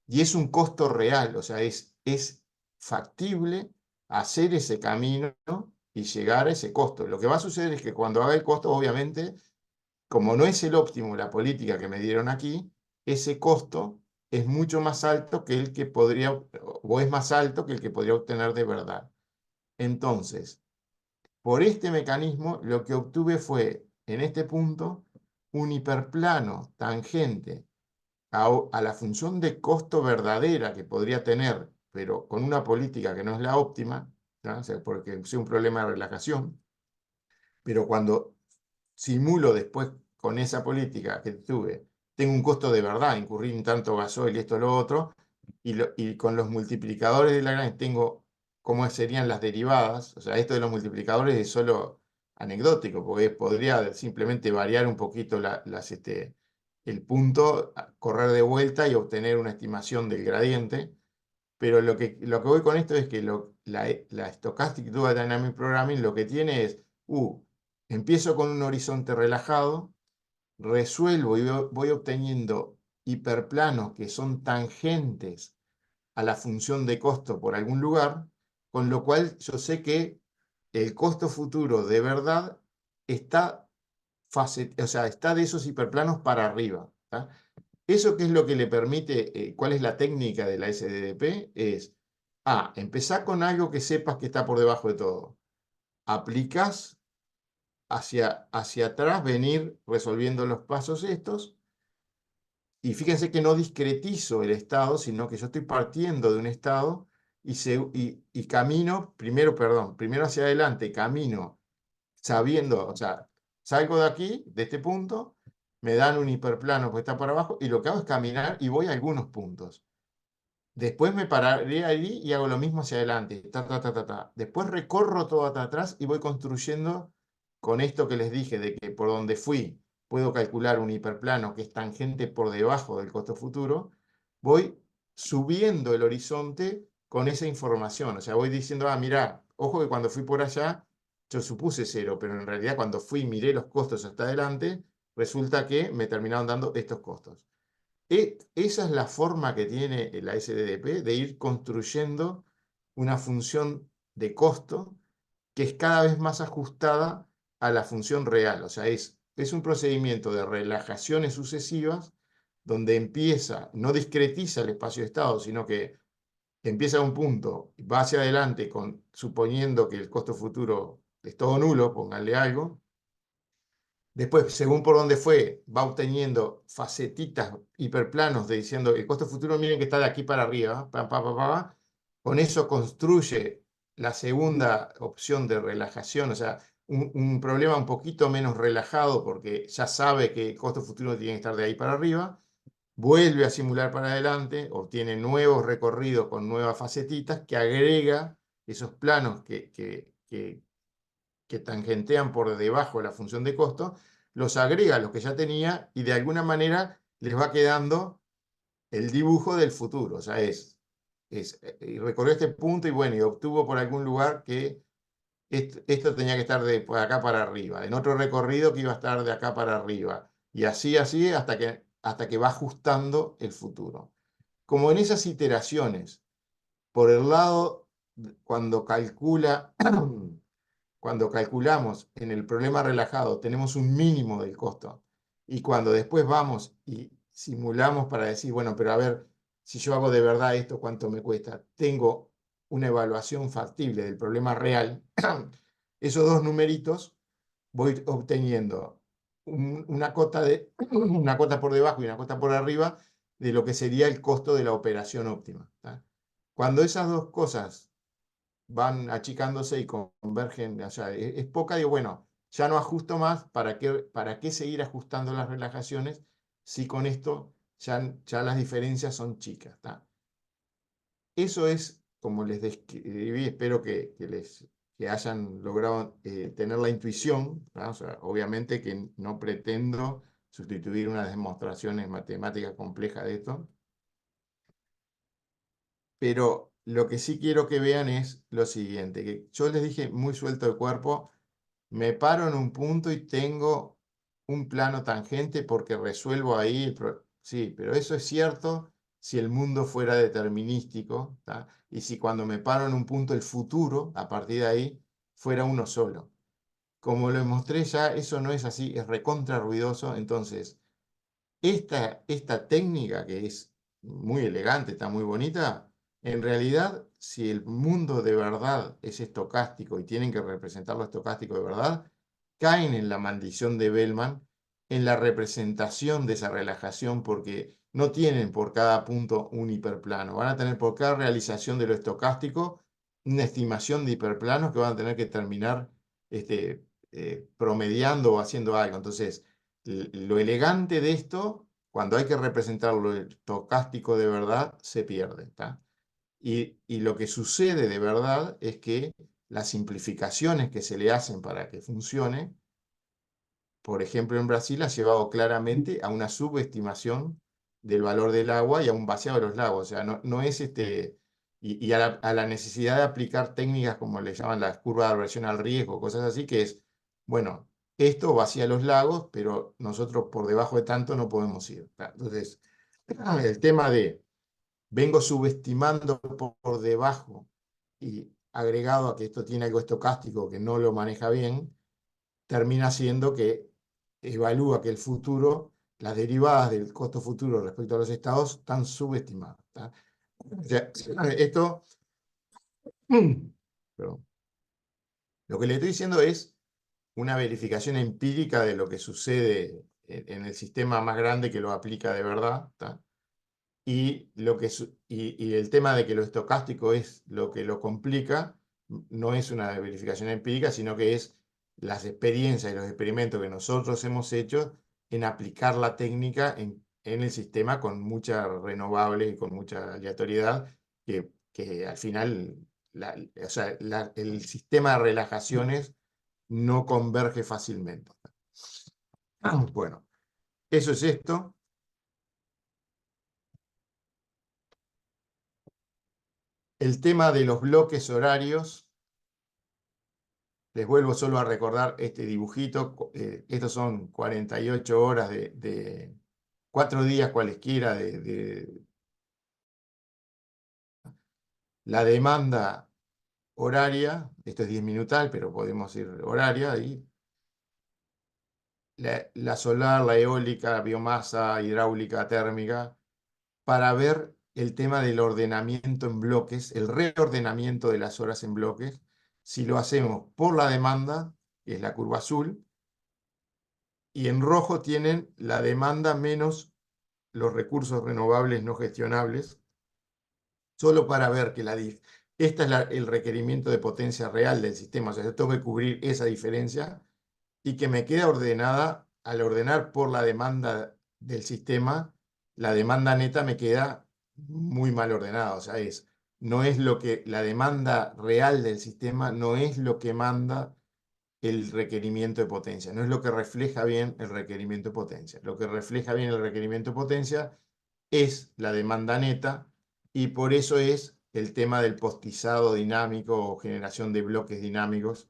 y es un costo real, o sea, es factible hacer ese camino y llegar a ese costo. Lo que va a suceder es que cuando haga el costo, obviamente, como no es el óptimo la política que me dieron aquí, ese costo es mucho más alto que el que podría, o es más alto que el que podría obtener de verdad. Entonces, por este mecanismo, lo que obtuve fue, en este punto, un hiperplano tangente a la función de costo verdadera que podría tener, pero con una política que no es la óptima, ¿no? O sea, porque es un problema de relajación, pero cuando simulo después con esa política que tuve, tengo un costo de verdad, incurrí en tanto gasoil y esto lo otro, y con los multiplicadores de Lagrange tengo cómo serían las derivadas, o sea, esto de los multiplicadores es solo anecdótico, porque podría simplemente variar un poquito el punto, correr de vuelta y obtener una estimación del gradiente, pero lo que voy con esto es que la Stochastic Dual Dynamic Programming lo que tiene es, empiezo con un horizonte relajado, resuelvo y voy obteniendo hiperplanos que son tangentes a la función de costo por algún lugar, con lo cual yo sé que el costo futuro de verdad está, o sea, está de esos hiperplanos para arriba. ¿Tá? ¿Eso qué es lo que le permite? ¿Cuál es la técnica de la SDDP? Es, empezar con algo que sepas que está por debajo de todo. Aplicas hacia atrás, venir resolviendo los pasos estos. Y fíjense que no discretizo el estado, sino que yo estoy partiendo de un estado y camino, primero hacia adelante, camino sabiendo, o sea, salgo de aquí, de este punto, me dan un hiperplano que está para abajo, y lo que hago es caminar y voy a algunos puntos. Después me pararé ahí y hago lo mismo hacia adelante. Ta, ta, ta, ta, ta. Después recorro todo hasta atrás y voy construyendo con esto que les dije, de que por donde fui puedo calcular un hiperplano que es tangente por debajo del costo futuro. Voy subiendo el horizonte con esa información. O sea, voy diciendo, mirá, ojo que cuando fui por allá, yo supuse cero, pero en realidad cuando fui y miré los costos hasta adelante, resulta que me terminaron dando estos costos. Esa es la forma que tiene la SDDP de ir construyendo una función de costo que es cada vez más ajustada a la función real. O sea, es un procedimiento de relajaciones sucesivas donde empieza, no discretiza el espacio de estado, sino que empieza a un punto, va hacia adelante suponiendo que el costo futuro es todo nulo, pónganle algo. Después, según por dónde fue, va obteniendo facetitas, hiperplanos, diciendo el costo futuro, miren que está de aquí para arriba. Pa, pa, pa, pa. Con eso construye la segunda opción de relajación, o sea, un problema un poquito menos relajado porque ya sabe que el costo futuro tiene que estar de ahí para arriba. Vuelve a simular para adelante, obtiene nuevos recorridos con nuevas facetitas que agrega esos planos que tangentean por debajo de la función de costo, los agrega a los que ya tenía y de alguna manera les va quedando el dibujo del futuro. O sea, y recorrió este punto y bueno, y obtuvo por algún lugar que esto tenía que estar de acá para arriba, en otro recorrido que iba a estar de acá para arriba, y así hasta que va ajustando el futuro. Como en esas iteraciones, por el lado, cuando cuando calculamos en el problema relajado, tenemos un mínimo del costo. Y cuando después vamos y simulamos para decir, bueno, pero a ver, si yo hago de verdad esto, ¿cuánto me cuesta? Tengo una evaluación factible del problema real, esos dos numeritos voy obteniendo una cota una cota por debajo y una cota por arriba de lo que sería el costo de la operación óptima. ¿Tá? Cuando esas dos cosas van achicándose y convergen, o sea, es poca, digo, bueno, ya no ajusto más, para qué seguir ajustando las relajaciones si con esto ya las diferencias son chicas? ¿Tá? Eso es como les describí, espero que hayan logrado tener la intuición, ¿tá? O sea, obviamente que no pretendo sustituir unas demostraciones matemáticas complejas de esto, pero lo que sí quiero que vean es lo siguiente, que yo les dije muy suelto el cuerpo, me paro en un punto y tengo un plano tangente porque resuelvo ahí sí, pero eso es cierto si el mundo fuera determinístico, ¿tá? Y si cuando me paro en un punto el futuro, a partir de ahí, fuera uno solo. Como lo mostré ya, eso no es así, es recontra ruidoso. Entonces, esta técnica que es muy elegante, está muy bonita, en realidad, si el mundo de verdad es estocástico y tienen que representar lo estocástico de verdad, caen en la maldición de Bellman, en la representación de esa relajación, porque no tienen por cada punto un hiperplano, van a tener por cada realización de lo estocástico una estimación de hiperplanos que van a tener que terminar promediando o haciendo algo. Entonces, lo elegante de esto, cuando hay que representar lo estocástico de verdad, se pierde. ¿Tá? Y lo que sucede de verdad es que las simplificaciones que se le hacen para que funcione, por ejemplo en Brasil, ha llevado claramente a una subestimación del valor del agua y a un vaciado de los lagos. O sea, no es y a la necesidad de aplicar técnicas como le llaman las curvas de aversión al riesgo, cosas así, que es, bueno, esto vacía los lagos, pero nosotros por debajo de tanto no podemos ir. Entonces, el tema de vengo subestimando por debajo y agregado a que esto tiene algo estocástico que no lo maneja bien, termina siendo que evalúa que el futuro, las derivadas del costo futuro respecto a los estados están subestimadas. ¿Tá? O sea, esto, perdón, lo que le estoy diciendo es una verificación empírica de lo que sucede en el sistema más grande que lo aplica de verdad. ¿Tá? Y el tema de que lo estocástico es lo que lo complica, no es una verificación empírica, sino que es las experiencias y los experimentos que nosotros hemos hecho en aplicar la técnica en el sistema con mucha renovable y con mucha aleatoriedad, que al final o sea, el sistema de relajaciones no converge fácilmente. Bueno, eso es esto. El tema de los bloques horarios. Les vuelvo solo a recordar este dibujito. Estos son 48 horas de 4 días cualesquiera de la demanda horaria. Esto es 10 minutal, pero podemos ir horaria. Y la solar, la eólica, la biomasa, hidráulica, térmica, para ver el tema del ordenamiento en bloques, el reordenamiento de las horas en bloques, si lo hacemos por la demanda, que es la curva azul, y en rojo tienen la demanda menos los recursos renovables no gestionables, solo para ver que este es el requerimiento de potencia real del sistema, o sea, yo tengo que cubrir esa diferencia y que me queda ordenada, al ordenar por la demanda del sistema, la demanda neta me queda muy mal ordenada, o sea, no es lo que la demanda real del sistema, no es lo que manda el requerimiento de potencia, no es lo que refleja bien el requerimiento de potencia. Lo que refleja bien el requerimiento de potencia es la demanda neta y por eso es el tema del postizado dinámico o generación de bloques dinámicos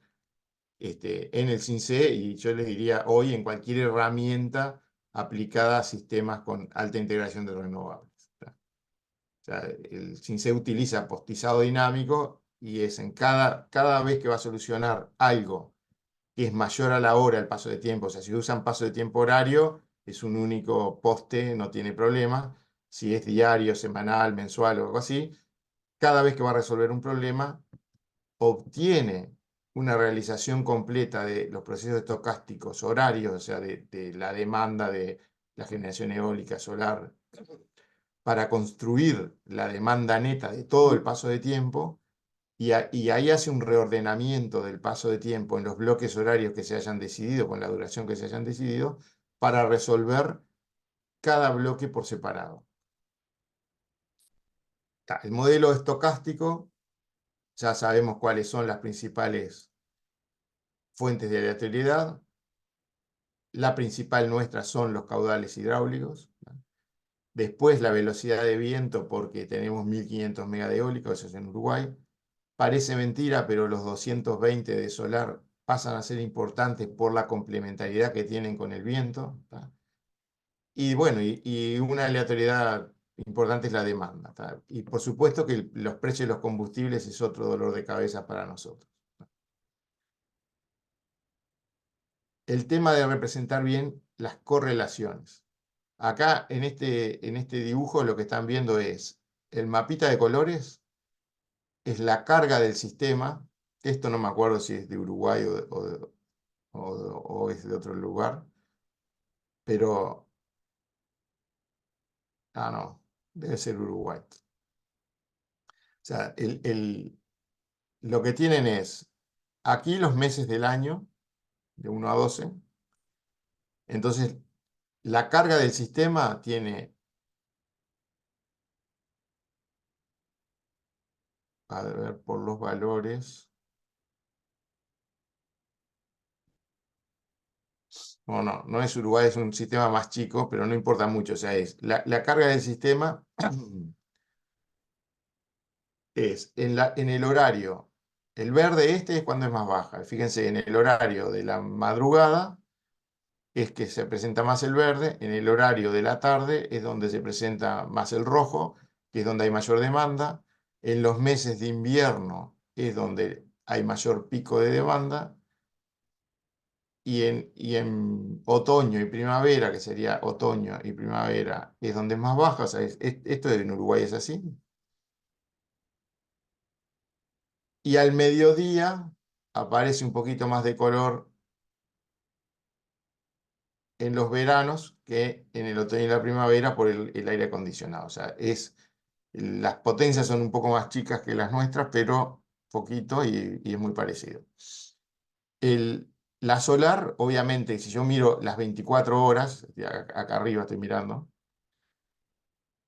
en el CINCE, y yo les diría hoy en cualquier herramienta aplicada a sistemas con alta integración de renovables. O sea, el CINCE utiliza postizado dinámico y es en cada vez que va a solucionar algo que es mayor a la hora el paso de tiempo. O sea, si usan paso de tiempo horario, es un único poste, no tiene problema. Si es diario, semanal, mensual o algo así, cada vez que va a resolver un problema, obtiene una realización completa de los procesos estocásticos horarios, o sea, de la demanda de la generación eólica solar, para construir la demanda neta de todo el paso de tiempo, y ahí hace un reordenamiento del paso de tiempo en los bloques horarios que se hayan decidido, con la duración que se hayan decidido, para resolver cada bloque por separado. El modelo estocástico, ya sabemos cuáles son las principales fuentes de aleatoriedad. La principal nuestra son los caudales hidráulicos. Después la velocidad de viento, porque tenemos 1500 megas de eólico, eso es en Uruguay. Parece mentira, pero los 220 de solar pasan a ser importantes por la complementariedad que tienen con el viento. Y bueno, y una aleatoriedad importante es la demanda. Y por supuesto que los precios de los combustibles es otro dolor de cabeza para nosotros. El tema de representar bien las correlaciones. Acá en este dibujo lo que están viendo es el mapita de colores, es la carga del sistema. Esto no me acuerdo si es de Uruguay o es de otro lugar, pero, no, debe ser Uruguay. O sea, lo que tienen es aquí los meses del año, de 1 a 12. Entonces, la carga del sistema tiene, a ver, por los valores. No es Uruguay, es un sistema más chico, pero no importa mucho. O sea, es la carga del sistema es en el horario. El verde este es cuando es más baja. Fíjense, en el horario de la madrugada es que se presenta más el verde, en el horario de la tarde es donde se presenta más el rojo, que es donde hay mayor demanda. En los meses de invierno es donde hay mayor pico de demanda. Y en otoño y primavera, que sería otoño y primavera, es donde es más baja. O sea, esto en Uruguay es así. Y al mediodía aparece un poquito más de color en los veranos que en el otoño y la primavera por el aire acondicionado. O sea, las potencias son un poco más chicas que las nuestras, pero poquito y es muy parecido. La solar, obviamente, si yo miro las 24 horas, acá arriba estoy mirando,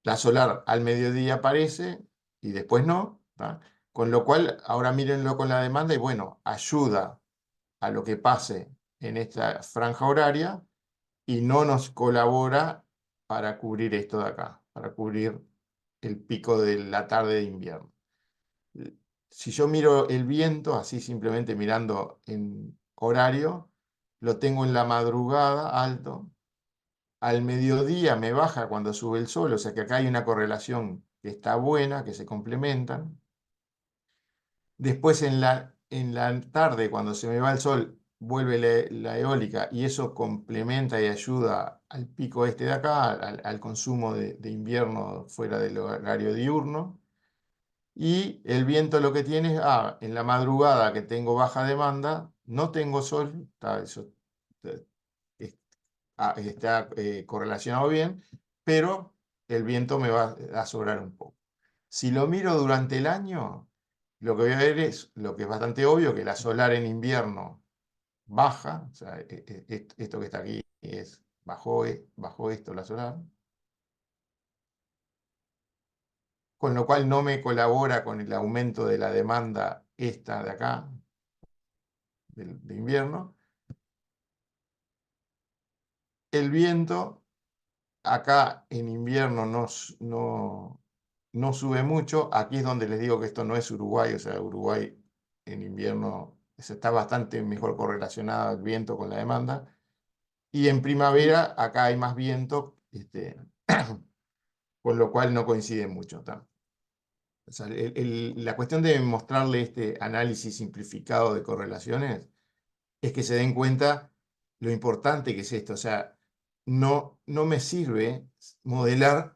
la solar al mediodía aparece y después no, ¿tá? Con lo cual, ahora mírenlo con la demanda y bueno, ayuda a lo que pase en esta franja horaria y no nos colabora para cubrir esto de acá, para cubrir el pico de la tarde de invierno. Si yo miro el viento, así simplemente mirando en horario, lo tengo en la madrugada alto, al mediodía me baja cuando sube el sol, o sea que acá hay una correlación que está buena, que se complementan. Después en la tarde, cuando se me va el sol, vuelve la eólica y eso complementa y ayuda al pico este de acá, al consumo de invierno fuera del horario diurno. Y el viento lo que tiene es, en la madrugada que tengo baja demanda, no tengo sol, eso eh, es- está correlacionado bien, pero el viento me va a sobrar un poco. Si lo miro durante el año, lo que voy a ver es lo que es bastante obvio, que la solar en invierno baja, o sea, esto que está aquí bajó esto la solar, con lo cual no me colabora con el aumento de la demanda esta de acá, de invierno. El viento acá en invierno no sube mucho. Aquí es donde les digo que esto no es Uruguay, o sea, Uruguay en invierno está bastante mejor correlacionado el viento con la demanda. Y en primavera acá hay más viento, con lo cual no coincide mucho. O sea, la cuestión de mostrarle este análisis simplificado de correlaciones es que se den cuenta lo importante que es esto. O sea, no me sirve modelar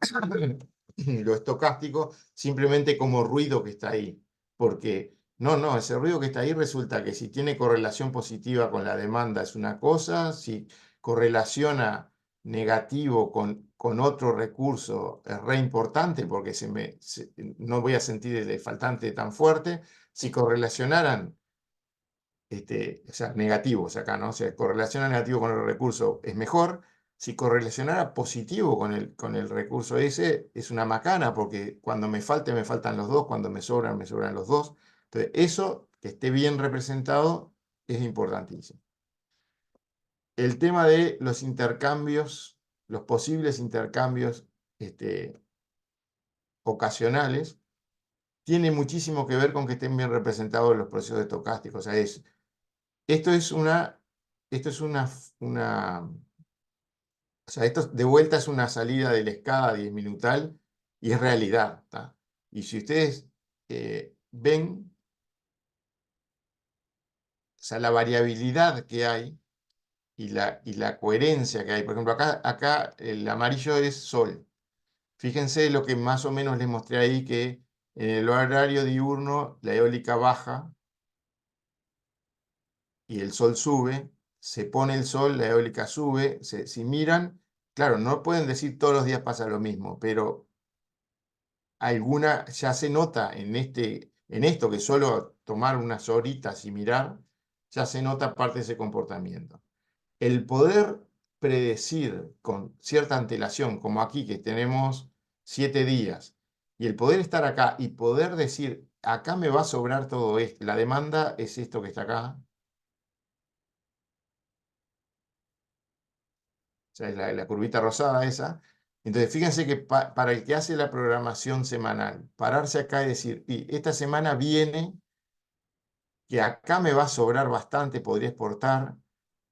lo estocástico simplemente como ruido que está ahí. Porque no, ese ruido que está ahí resulta que si tiene correlación positiva con la demanda es una cosa, si correlaciona negativo con otro recurso es re importante porque no voy a sentir el faltante tan fuerte. Si correlacionaran o sea, negativos acá, ¿no? O sea, correlaciona negativo con el recurso es mejor. Si correlacionara positivo con el recurso ese, es una macana, porque cuando me falte, me faltan los dos, cuando me sobran los dos. Entonces, eso, que esté bien representado, es importantísimo. El tema de los intercambios, los posibles intercambios ocasionales, tiene muchísimo que ver con que estén bien representados los procesos estocásticos. O sea, esto es esto es o sea, esto de vuelta es una salida de la escala 10-minutal y es realidad, ¿tá? Y si ustedes ven, o sea, la variabilidad que hay y la coherencia que hay, por ejemplo, acá el amarillo es sol. Fíjense lo que más o menos les mostré ahí, que en el horario diurno la eólica baja y el sol sube, se pone el sol, la eólica sube, si miran, claro, no pueden decir todos los días pasa lo mismo, pero alguna ya se nota en esto que solo tomar unas horitas y mirar, ya se nota parte de ese comportamiento. El poder predecir con cierta antelación, como aquí que tenemos 7 días, y el poder estar acá y poder decir, acá me va a sobrar todo esto, la demanda es esto que está acá, o sea, es la curvita rosada esa. Entonces, fíjense que para el que hace la programación semanal, pararse acá y decir, y esta semana viene que acá me va a sobrar bastante, podría exportar,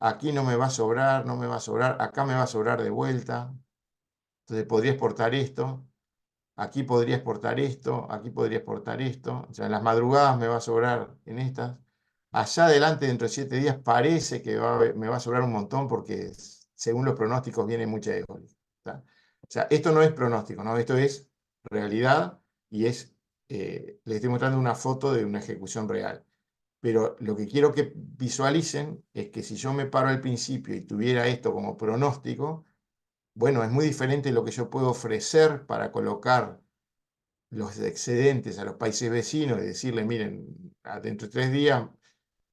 aquí no me va a sobrar, no me va a sobrar, acá me va a sobrar de vuelta, entonces podría exportar esto, aquí podría exportar esto, aquí podría exportar esto, o sea, en las madrugadas me va a sobrar en estas, allá adelante dentro de 7 días parece que me va a sobrar un montón porque según los pronósticos viene mucha eólica. O sea, esto no es pronóstico, ¿no? Esto es realidad y les estoy mostrando una foto de una ejecución real. Pero lo que quiero que visualicen es que si yo me paro al principio y tuviera esto como pronóstico, bueno, es muy diferente lo que yo puedo ofrecer para colocar los excedentes a los países vecinos y decirle, miren, dentro de 3 días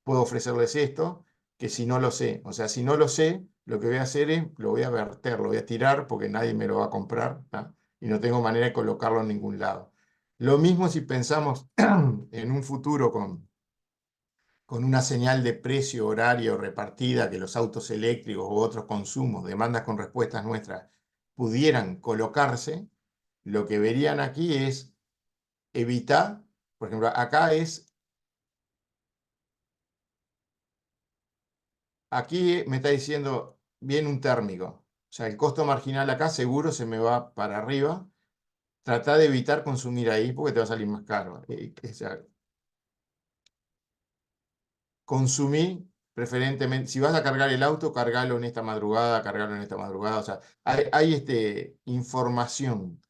puedo ofrecerles esto, que si no lo sé. O sea, si no lo sé, lo que voy a hacer es, lo voy a verter, lo voy a tirar porque nadie me lo va a comprar, ¿tá? Y no tengo manera de colocarlo en ningún lado. Lo mismo si pensamos en un futuro con una señal de precio horario repartida que los autos eléctricos u otros consumos, demandas con respuestas nuestras, pudieran colocarse, lo que verían aquí es evitar, por ejemplo, aquí me está diciendo, viene un térmico, o sea, el costo marginal acá seguro se me va para arriba, trata de evitar consumir ahí porque te va a salir más caro. O sea, consumí preferentemente, si vas a cargar el auto, cargalo en esta madrugada, cargalo en esta madrugada. O sea, hay información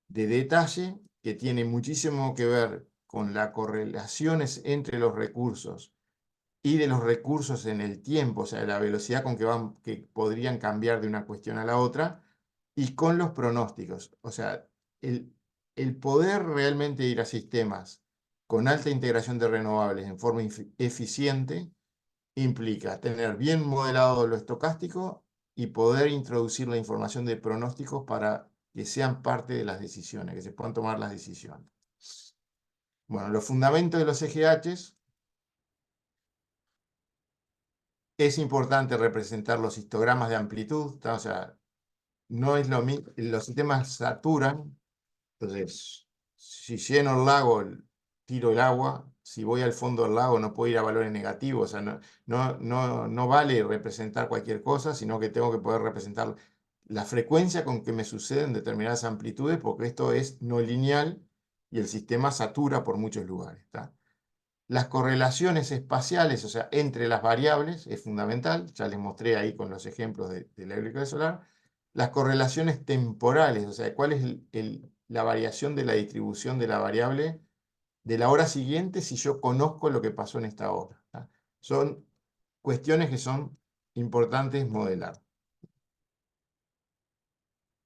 de detalle que tiene muchísimo que ver con las correlaciones entre los recursos y de los recursos en el tiempo, o sea, la velocidad con que podrían cambiar de una cuestión a la otra, y con los pronósticos. O sea, el, el poder realmente ir a sistemas con alta integración de renovables en forma eficiente implica tener bien modelado lo estocástico y poder introducir la información de pronósticos para que sean parte de las decisiones, que se puedan tomar las decisiones. Bueno, los fundamentos de los EGHs, es importante representar los histogramas de amplitud, o sea, no es lo mismo, los sistemas saturan, entonces, si lleno el lago, tiro el agua. Si voy al fondo del lago, no puedo ir a valores negativos. O sea, no vale representar cualquier cosa, sino que tengo que poder representar la frecuencia con que me suceden determinadas amplitudes, porque esto es no lineal y el sistema satura por muchos lugares. ¿Tá? Las correlaciones espaciales, o sea, entre las variables, es fundamental. Ya les mostré ahí con los ejemplos de la eólica solar. Las correlaciones temporales, o sea, cuál es la variación de la distribución de la variable de la hora siguiente si yo conozco lo que pasó en esta hora. ¿Tá? Son cuestiones que son importantes modelar.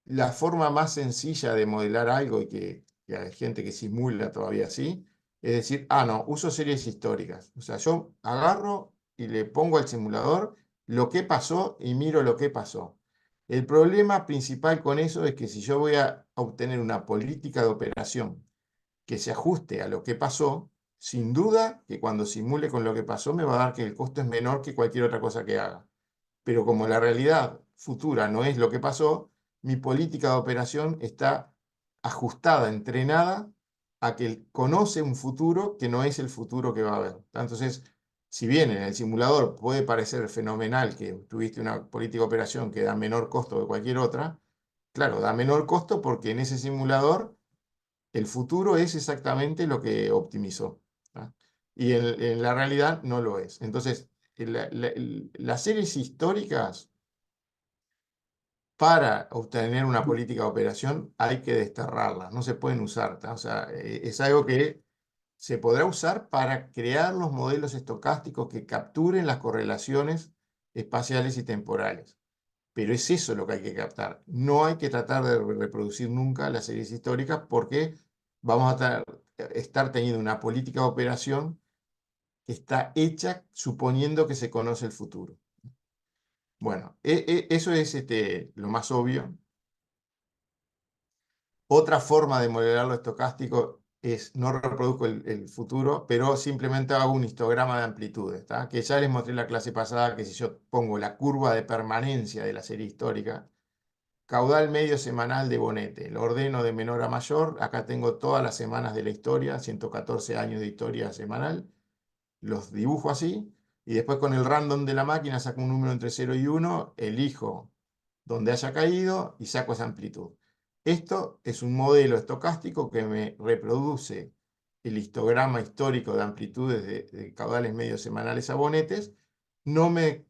La forma más sencilla de modelar algo y que hay gente que simula todavía así, es decir, no, uso series históricas. O sea, yo agarro y le pongo al simulador lo que pasó y miro lo que pasó. El problema principal con eso es que si yo voy a obtener una política de operación que se ajuste a lo que pasó, sin duda que cuando simule con lo que pasó me va a dar que el costo es menor que cualquier otra cosa que haga. Pero como la realidad futura no es lo que pasó, mi política de operación está ajustada, entrenada a que conoce un futuro que no es el futuro que va a haber. Entonces, si bien en el simulador puede parecer fenomenal que tuviste una política de operación que da menor costo que cualquier otra, claro, da menor costo porque en ese simulador el futuro es exactamente lo que optimizó. ¿Tá? Y en la realidad no lo es. Entonces, las series históricas, para obtener una política de operación, hay que desterrarlas, no se pueden usar. ¿Tá? O sea, es algo que se podrá usar para crear los modelos estocásticos que capturen las correlaciones espaciales y temporales. Pero es eso lo que hay que captar. No hay que tratar de reproducir nunca las series históricas porque vamos a estar teniendo una política de operación que está hecha suponiendo que se conoce el futuro. Bueno, eso es lo más obvio. Otra forma de modelar lo estocástico es, no reproduzco el futuro, pero simplemente hago un histograma de amplitudes, ¿tá? Que ya les mostré en la clase pasada que si yo pongo la curva de permanencia de la serie histórica, caudal medio semanal de Bonete. Lo ordeno de menor a mayor. Acá tengo todas las semanas de la historia, 114 años de historia semanal. Los dibujo así. Y después con el random de la máquina saco un número entre 0 y 1, elijo donde haya caído y saco esa amplitud. Esto es un modelo estocástico que me reproduce el histograma histórico de amplitudes de caudales medios semanales a bonetes. No me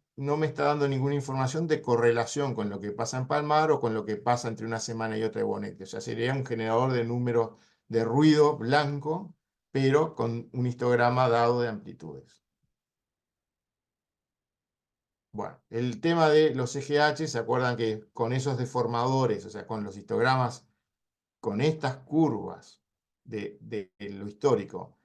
está dando ninguna información de correlación con lo que pasa en Palmar o con lo que pasa entre una semana y otra de bonete. O sea, sería un generador de números de ruido blanco, pero con un histograma dado de amplitudes. Bueno, el tema de los EGH, ¿se acuerdan que con esos deformadores, o sea, con los histogramas, con estas curvas de lo histórico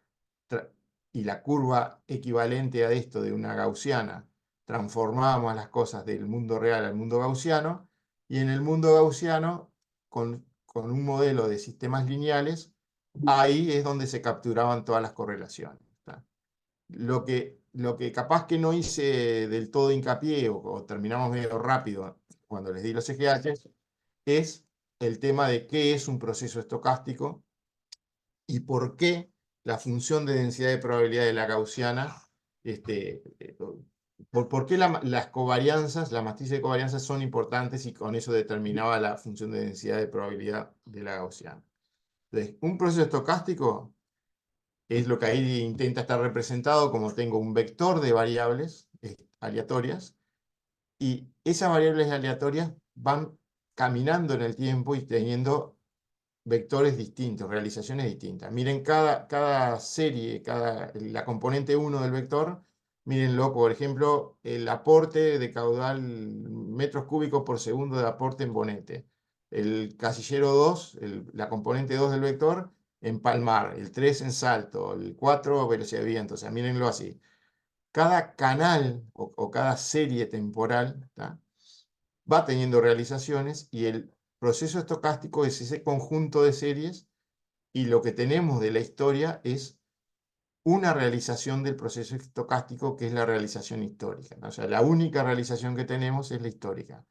y la curva equivalente a esto de una gaussiana, transformábamos las cosas del mundo real al mundo gaussiano, y en el mundo gaussiano, con un modelo de sistemas lineales, ahí es donde se capturaban todas las correlaciones. ¿Tá? Lo que capaz que no hice del todo hincapié o terminamos medio rápido cuando les di los EGH es el tema de qué es un proceso estocástico y por qué la función de densidad de probabilidad de la gaussiana, por qué las covarianzas, la matriz de covarianzas son importantes y con eso determinaba la función de densidad de probabilidad de la gaussiana. Entonces, un proceso estocástico es lo que ahí intenta estar representado como tengo un vector de variables aleatorias y esas variables aleatorias van caminando en el tiempo y teniendo vectores distintos, realizaciones distintas. Miren cada serie, la componente 1 del vector, mírenlo, por ejemplo, el aporte de caudal metros cúbicos por segundo de aporte en Bonete. El casillero 2, la componente 2 del vector, en Palmar. El 3 en Salto. El 4 velocidad de viento. O sea, mírenlo así. Cada canal o cada serie temporal, ¿tá? Va teniendo realizaciones y el proceso estocástico es ese conjunto de series y lo que tenemos de la historia es una realización del proceso estocástico que es la realización histórica, ¿no? O sea, la única realización que tenemos es la histórica.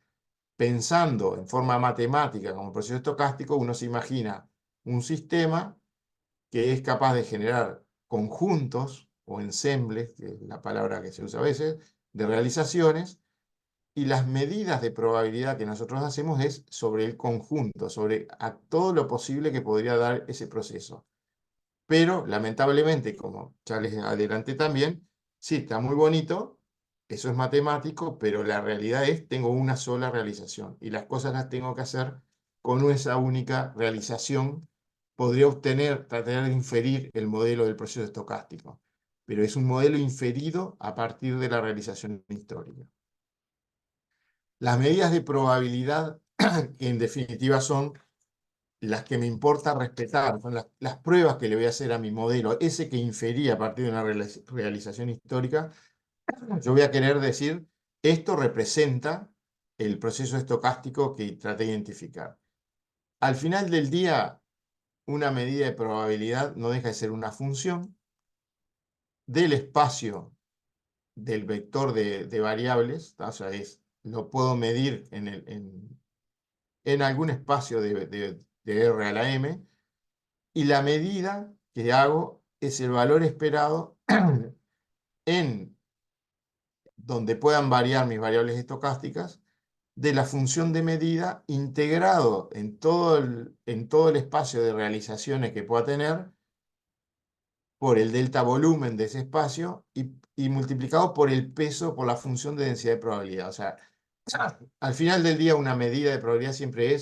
Pensando en forma matemática como proceso estocástico, uno se imagina un sistema que es capaz de generar conjuntos o ensembles, que es la palabra que se usa a veces, de realizaciones, y las medidas de probabilidad que nosotros hacemos es sobre el conjunto, sobre a todo lo posible que podría dar ese proceso. Pero lamentablemente, como ya les adelanté también, sí, está muy bonito, eso es matemático, pero la realidad es tengo una sola realización y las cosas las tengo que hacer con esa única realización podría tratar de inferir el modelo del proceso estocástico, pero es un modelo inferido a partir de la realización histórica. Las medidas de probabilidad, que en definitiva son las que me importa respetar, son las pruebas que le voy a hacer a mi modelo, ese que inferí a partir de una realización histórica, yo voy a querer decir, esto representa el proceso estocástico que traté de identificar. Al final del día, una medida de probabilidad no deja de ser una función del espacio del vector de variables, o sea, lo puedo medir en algún espacio de R a la M, y la medida que hago es el valor esperado en donde puedan variar mis variables estocásticas de la función de medida integrado en todo el espacio de realizaciones que pueda tener por el delta volumen de ese espacio y multiplicado por el peso por la función de densidad de probabilidad. O sea, al final del día una medida de probabilidad siempre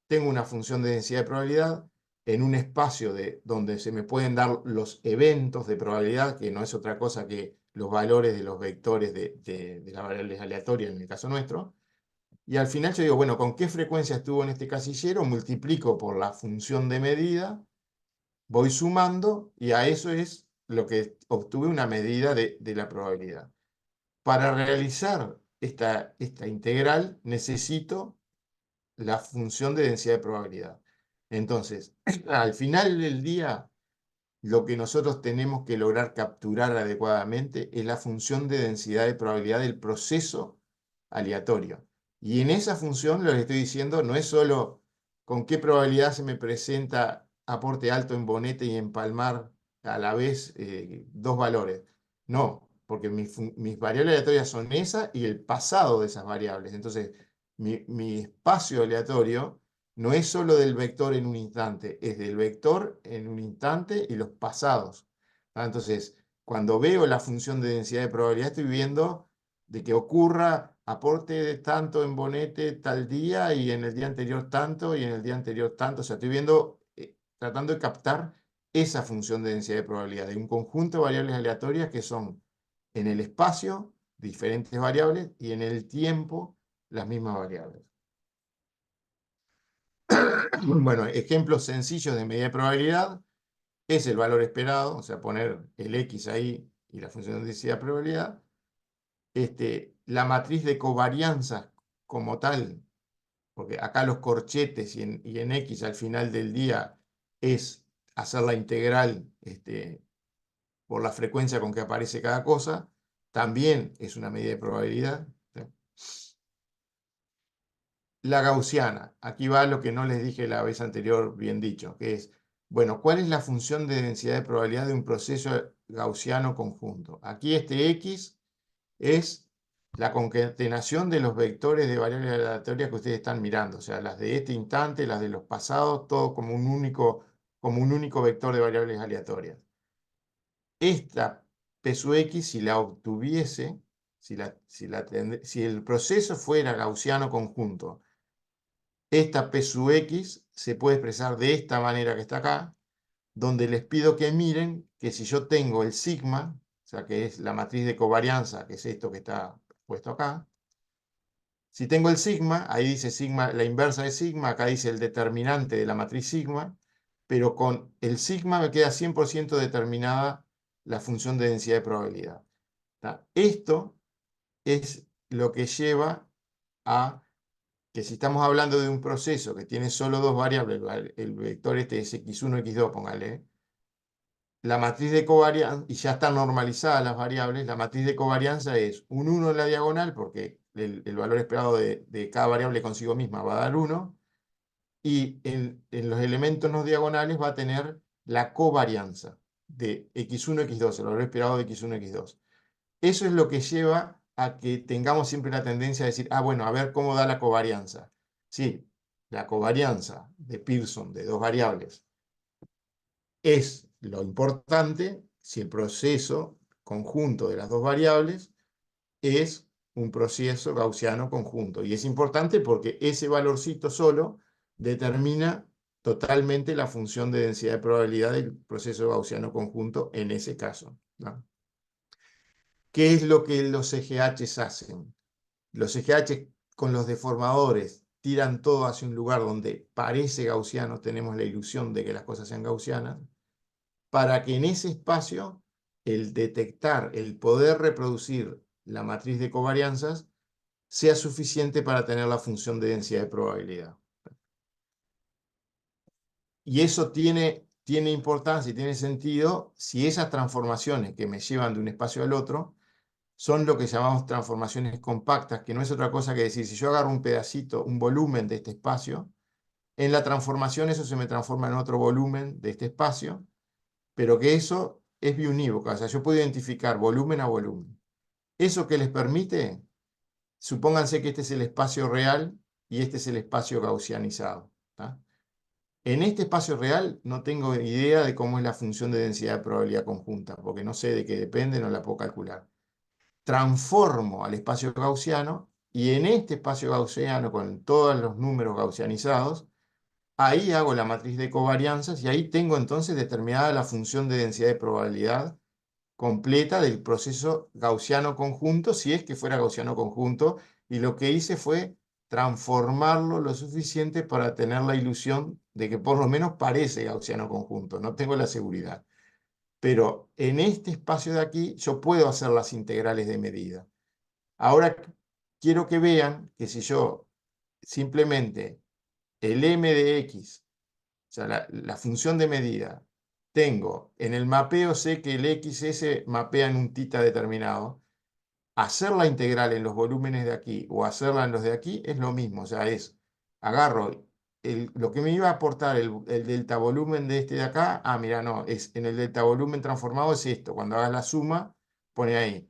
tengo una función de densidad de probabilidad en un espacio donde se me pueden dar los eventos de probabilidad, que no es otra cosa que los valores de los vectores de las variables aleatorias en el caso nuestro. Y al final yo digo, bueno, ¿con qué frecuencia estuvo en este casillero? Multiplico por la función de medida, voy sumando y a eso es lo que obtuve una medida de la probabilidad. Para realizar esta integral necesito la función de densidad de probabilidad. Entonces, al final del día, lo que nosotros tenemos que lograr capturar adecuadamente es la función de densidad de probabilidad del proceso aleatorio. Y en esa función lo que estoy diciendo no es solo con qué probabilidad se me presenta aporte alto en Bonete y en Palmar a la vez dos valores. No, porque mis variables aleatorias son esa y el pasado de esas variables. Entonces, mi espacio aleatorio no es solo del vector en un instante, es del vector en un instante y los pasados. Entonces, cuando veo la función de densidad de probabilidad, estoy viendo de que ocurra aporte de tanto en Bonete tal día y en el día anterior tanto y en el día anterior tanto. O sea, estoy viendo, tratando de captar esa función de densidad de probabilidad de un conjunto de variables aleatorias que son en el espacio diferentes variables y en el tiempo las mismas variables. Bueno, ejemplos sencillos de medida de probabilidad es el valor esperado, o sea, poner el X ahí y la función de densidad de probabilidad. La matriz de covarianzas como tal, porque acá los corchetes y en X al final del día es hacer la integral por la frecuencia con que aparece cada cosa, también es una medida de probabilidad. La gaussiana, aquí va lo que no les dije la vez anterior bien dicho, que es, bueno, ¿cuál es la función de densidad de probabilidad de un proceso gaussiano conjunto? Aquí este X es la concatenación de los vectores de variables aleatorias que ustedes están mirando, o sea, las de este instante, las de los pasados, todo como un único vector de variables aleatorias. Esta P sub X, si la obtuviese, si el proceso fuera gaussiano conjunto, esta P sub X se puede expresar de esta manera que está acá, donde les pido que miren que si yo tengo el sigma, o sea, que es la matriz de covarianza, que es esto que está puesto acá, si tengo el sigma, ahí dice sigma, la inversa de sigma, acá dice el determinante de la matriz sigma, pero con el sigma me queda 100% determinada la función de densidad de probabilidad. Esto es lo que lleva a que si estamos hablando de un proceso que tiene solo dos variables, el vector este es x1, x2, póngale, la matriz de covarianza, y ya están normalizadas las variables, la matriz de covarianza es un 1 en la diagonal, porque el valor esperado de cada variable consigo misma va a dar 1, y en los elementos no diagonales va a tener la covarianza de x1, x2, el valor esperado de x1, x2. Eso es lo que lleva a que tengamos siempre la tendencia a decir, bueno, a ver cómo da la covarianza. Sí, la covarianza de Pearson de dos variables es lo importante si el proceso conjunto de las dos variables es un proceso gaussiano conjunto. Y es importante porque ese valorcito solo determina totalmente la función de densidad de probabilidad del proceso gaussiano conjunto en ese caso, ¿no? ¿Qué es lo que los EGHs hacen? Los EGH con los deformadores tiran todo hacia un lugar donde parece gaussiano, tenemos la ilusión de que las cosas sean gaussianas, para que en ese espacio el detectar, el poder reproducir la matriz de covarianzas sea suficiente para tener la función de densidad de probabilidad. Y eso tiene importancia y tiene sentido si esas transformaciones que me llevan de un espacio al otro son lo que llamamos transformaciones compactas, que no es otra cosa que decir, si yo agarro un pedacito, un volumen de este espacio, en la transformación eso se me transforma en otro volumen de este espacio, pero que eso es biunívoco, o sea, yo puedo identificar volumen a volumen. ¿Eso que les permite? Supónganse que este es el espacio real y este es el espacio gaussianizado, ¿tá? En este espacio real no tengo idea de cómo es la función de densidad de probabilidad conjunta, porque no sé de qué depende, no la puedo calcular. Transformo al espacio gaussiano y en este espacio gaussiano con todos los números gaussianizados, ahí hago la matriz de covarianzas y ahí tengo entonces determinada la función de densidad de probabilidad completa del proceso gaussiano conjunto, si es que fuera gaussiano conjunto, y lo que hice fue transformarlo lo suficiente para tener la ilusión de que por lo menos parece gaussiano conjunto, no tengo la seguridad. Pero en este espacio de aquí yo puedo hacer las integrales de medida. Ahora quiero que vean que si yo simplemente el m de x, o sea, la función de medida, tengo en el mapeo, sé que el xs mapea en un θ determinado, hacer la integral en los volúmenes de aquí o hacerla en los de aquí es lo mismo, o sea, agarro lo que me iba a aportar el delta volumen de este de acá, mira, no, es en el delta volumen transformado es esto, cuando hagas la suma, pone ahí.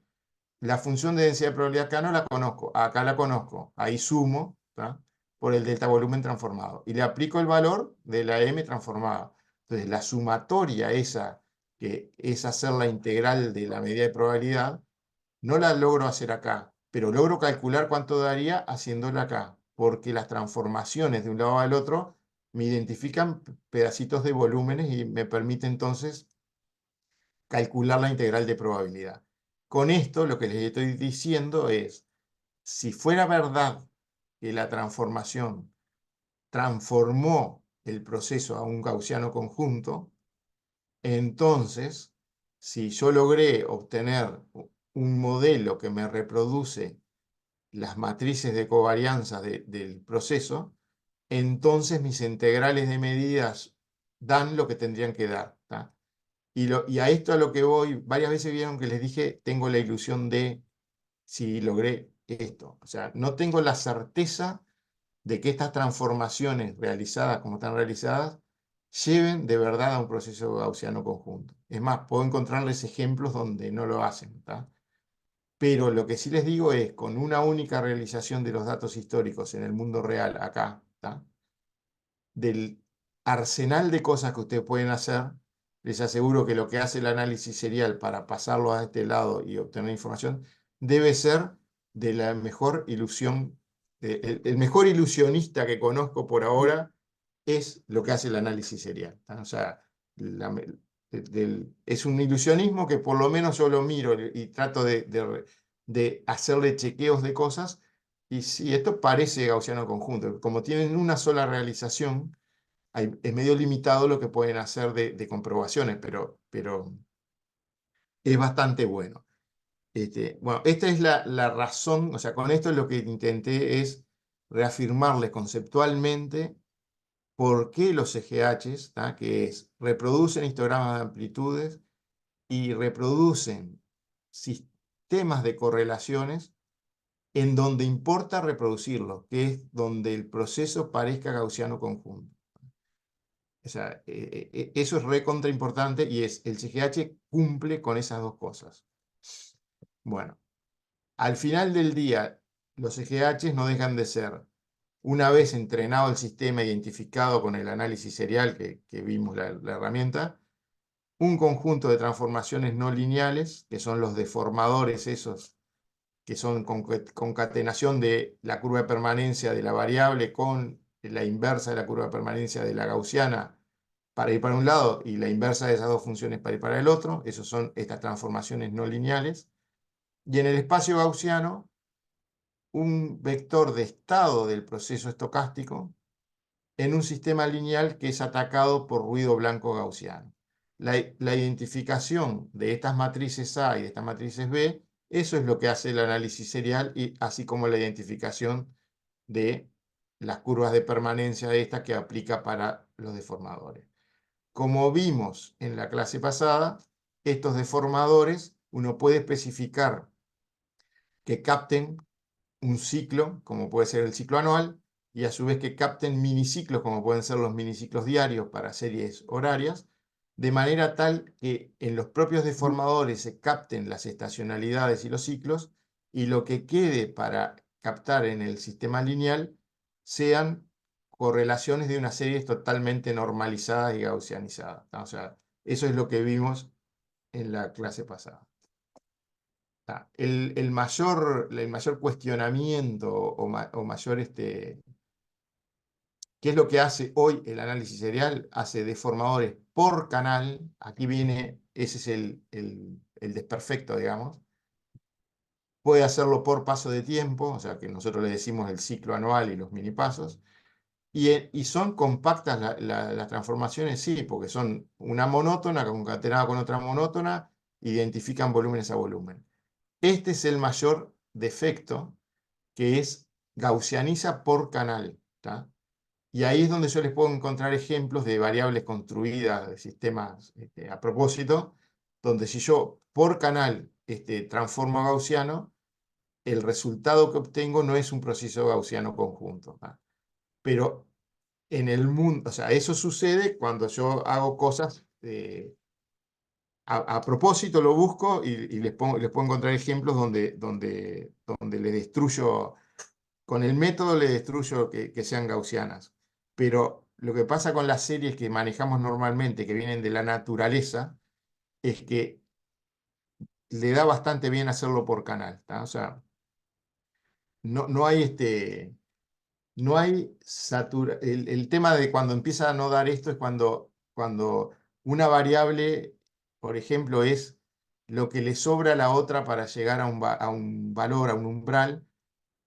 La función de densidad de probabilidad acá no la conozco, acá la conozco, ahí sumo, ¿tá? Por el delta volumen transformado y le aplico el valor de la m transformada. Entonces la sumatoria esa, que es hacer la integral de la medida de probabilidad, no la logro hacer acá, pero logro calcular cuánto daría haciéndola acá, porque las transformaciones de un lado al otro me identifican pedacitos de volúmenes y me permite entonces calcular la integral de probabilidad. Con esto lo que les estoy diciendo es, si fuera verdad que la transformación transformó el proceso a un gaussiano conjunto, entonces, si yo logré obtener un modelo que me reproduce las matrices de covarianza del proceso, entonces mis integrales de medidas dan lo que tendrían que dar, ¿tá? Y a esto a lo que voy, varias veces vieron que les dije, tengo la ilusión de si logré esto. O sea, no tengo la certeza de que estas transformaciones realizadas como están realizadas lleven de verdad a un proceso gaussiano conjunto. Es más, puedo encontrarles ejemplos donde no lo hacen, ¿tá? Pero lo que sí les digo es, con una única realización de los datos históricos en el mundo real, acá, ¿tá? Del arsenal de cosas que ustedes pueden hacer, les aseguro que lo que hace el análisis serial para pasarlo a este lado y obtener información, debe ser de la mejor ilusión, el mejor ilusionista que conozco por ahora es lo que hace el análisis serial, ¿tá? O sea, es un ilusionismo que por lo menos yo lo miro y trato de hacerle chequeos de cosas. Y si esto parece gaussiano conjunto, como tienen una sola realización, es medio limitado lo que pueden hacer de comprobaciones, pero es bastante bueno. Bueno, esta es la razón, o sea, con esto lo que intenté es reafirmarles conceptualmente por qué los EGHs, ¿tá? Que es, reproducen histogramas de amplitudes y reproducen sistemas de correlaciones en donde importa reproducirlo, que es donde el proceso parezca gaussiano conjunto. O sea, eso es recontra importante y el CGH cumple con esas dos cosas. Bueno, al final del día, los CGHs no dejan de ser, una vez entrenado el sistema, identificado con el análisis serial que vimos la herramienta, un conjunto de transformaciones no lineales, que son los deformadores esos, que son concatenación de la curva de permanencia de la variable con la inversa de la curva de permanencia de la gaussiana para ir para un lado y la inversa de esas dos funciones para ir para el otro. Esas son estas transformaciones no lineales. Y en el espacio gaussiano, un vector de estado del proceso estocástico en un sistema lineal que es atacado por ruido blanco gaussiano. La identificación de estas matrices A y de estas matrices B, eso es lo que hace el análisis serial, y así como la identificación de las curvas de permanencia de esta que aplica para los deformadores. Como vimos en la clase pasada, estos deformadores uno puede especificar que capten un ciclo, como puede ser el ciclo anual, y a su vez que capten miniciclos, como pueden ser los miniciclos diarios para series horarias, de manera tal que en los propios deformadores se capten las estacionalidades y los ciclos, y lo que quede para captar en el sistema lineal sean correlaciones de unas series totalmente normalizadas y gaussianizadas. O sea, eso es lo que vimos en la clase pasada. El mayor cuestionamiento o mayor, ¿qué es lo que hace hoy el análisis serial? Hace deformadores por canal. Aquí viene, ese es el desperfecto, digamos. Puede hacerlo por paso de tiempo, o sea que nosotros le decimos el ciclo anual y los minipasos. Y son compactas las transformaciones, sí, porque son una monótona concatenada con otra monótona, identifican volúmenes a volumen. Este es el mayor defecto, que es gaussianiza por canal. ¿Tá? Y ahí es donde yo les puedo encontrar ejemplos de variables construidas de sistemas a propósito, donde si yo por canal transformo a gaussiano, el resultado que obtengo no es un proceso gaussiano conjunto. ¿tá? Pero en el mundo, o sea, eso sucede cuando yo hago cosas a propósito, lo busco y les puedo encontrar ejemplos donde le destruyo, con el método le destruyo que sean gaussianas. Pero lo que pasa con las series que manejamos normalmente, que vienen de la naturaleza, es que le da bastante bien hacerlo por canal. ¿tá? O sea, no hay no hay el tema de cuando empieza a no dar esto es cuando una variable, por ejemplo, es lo que le sobra a la otra para llegar a un valor, a un umbral.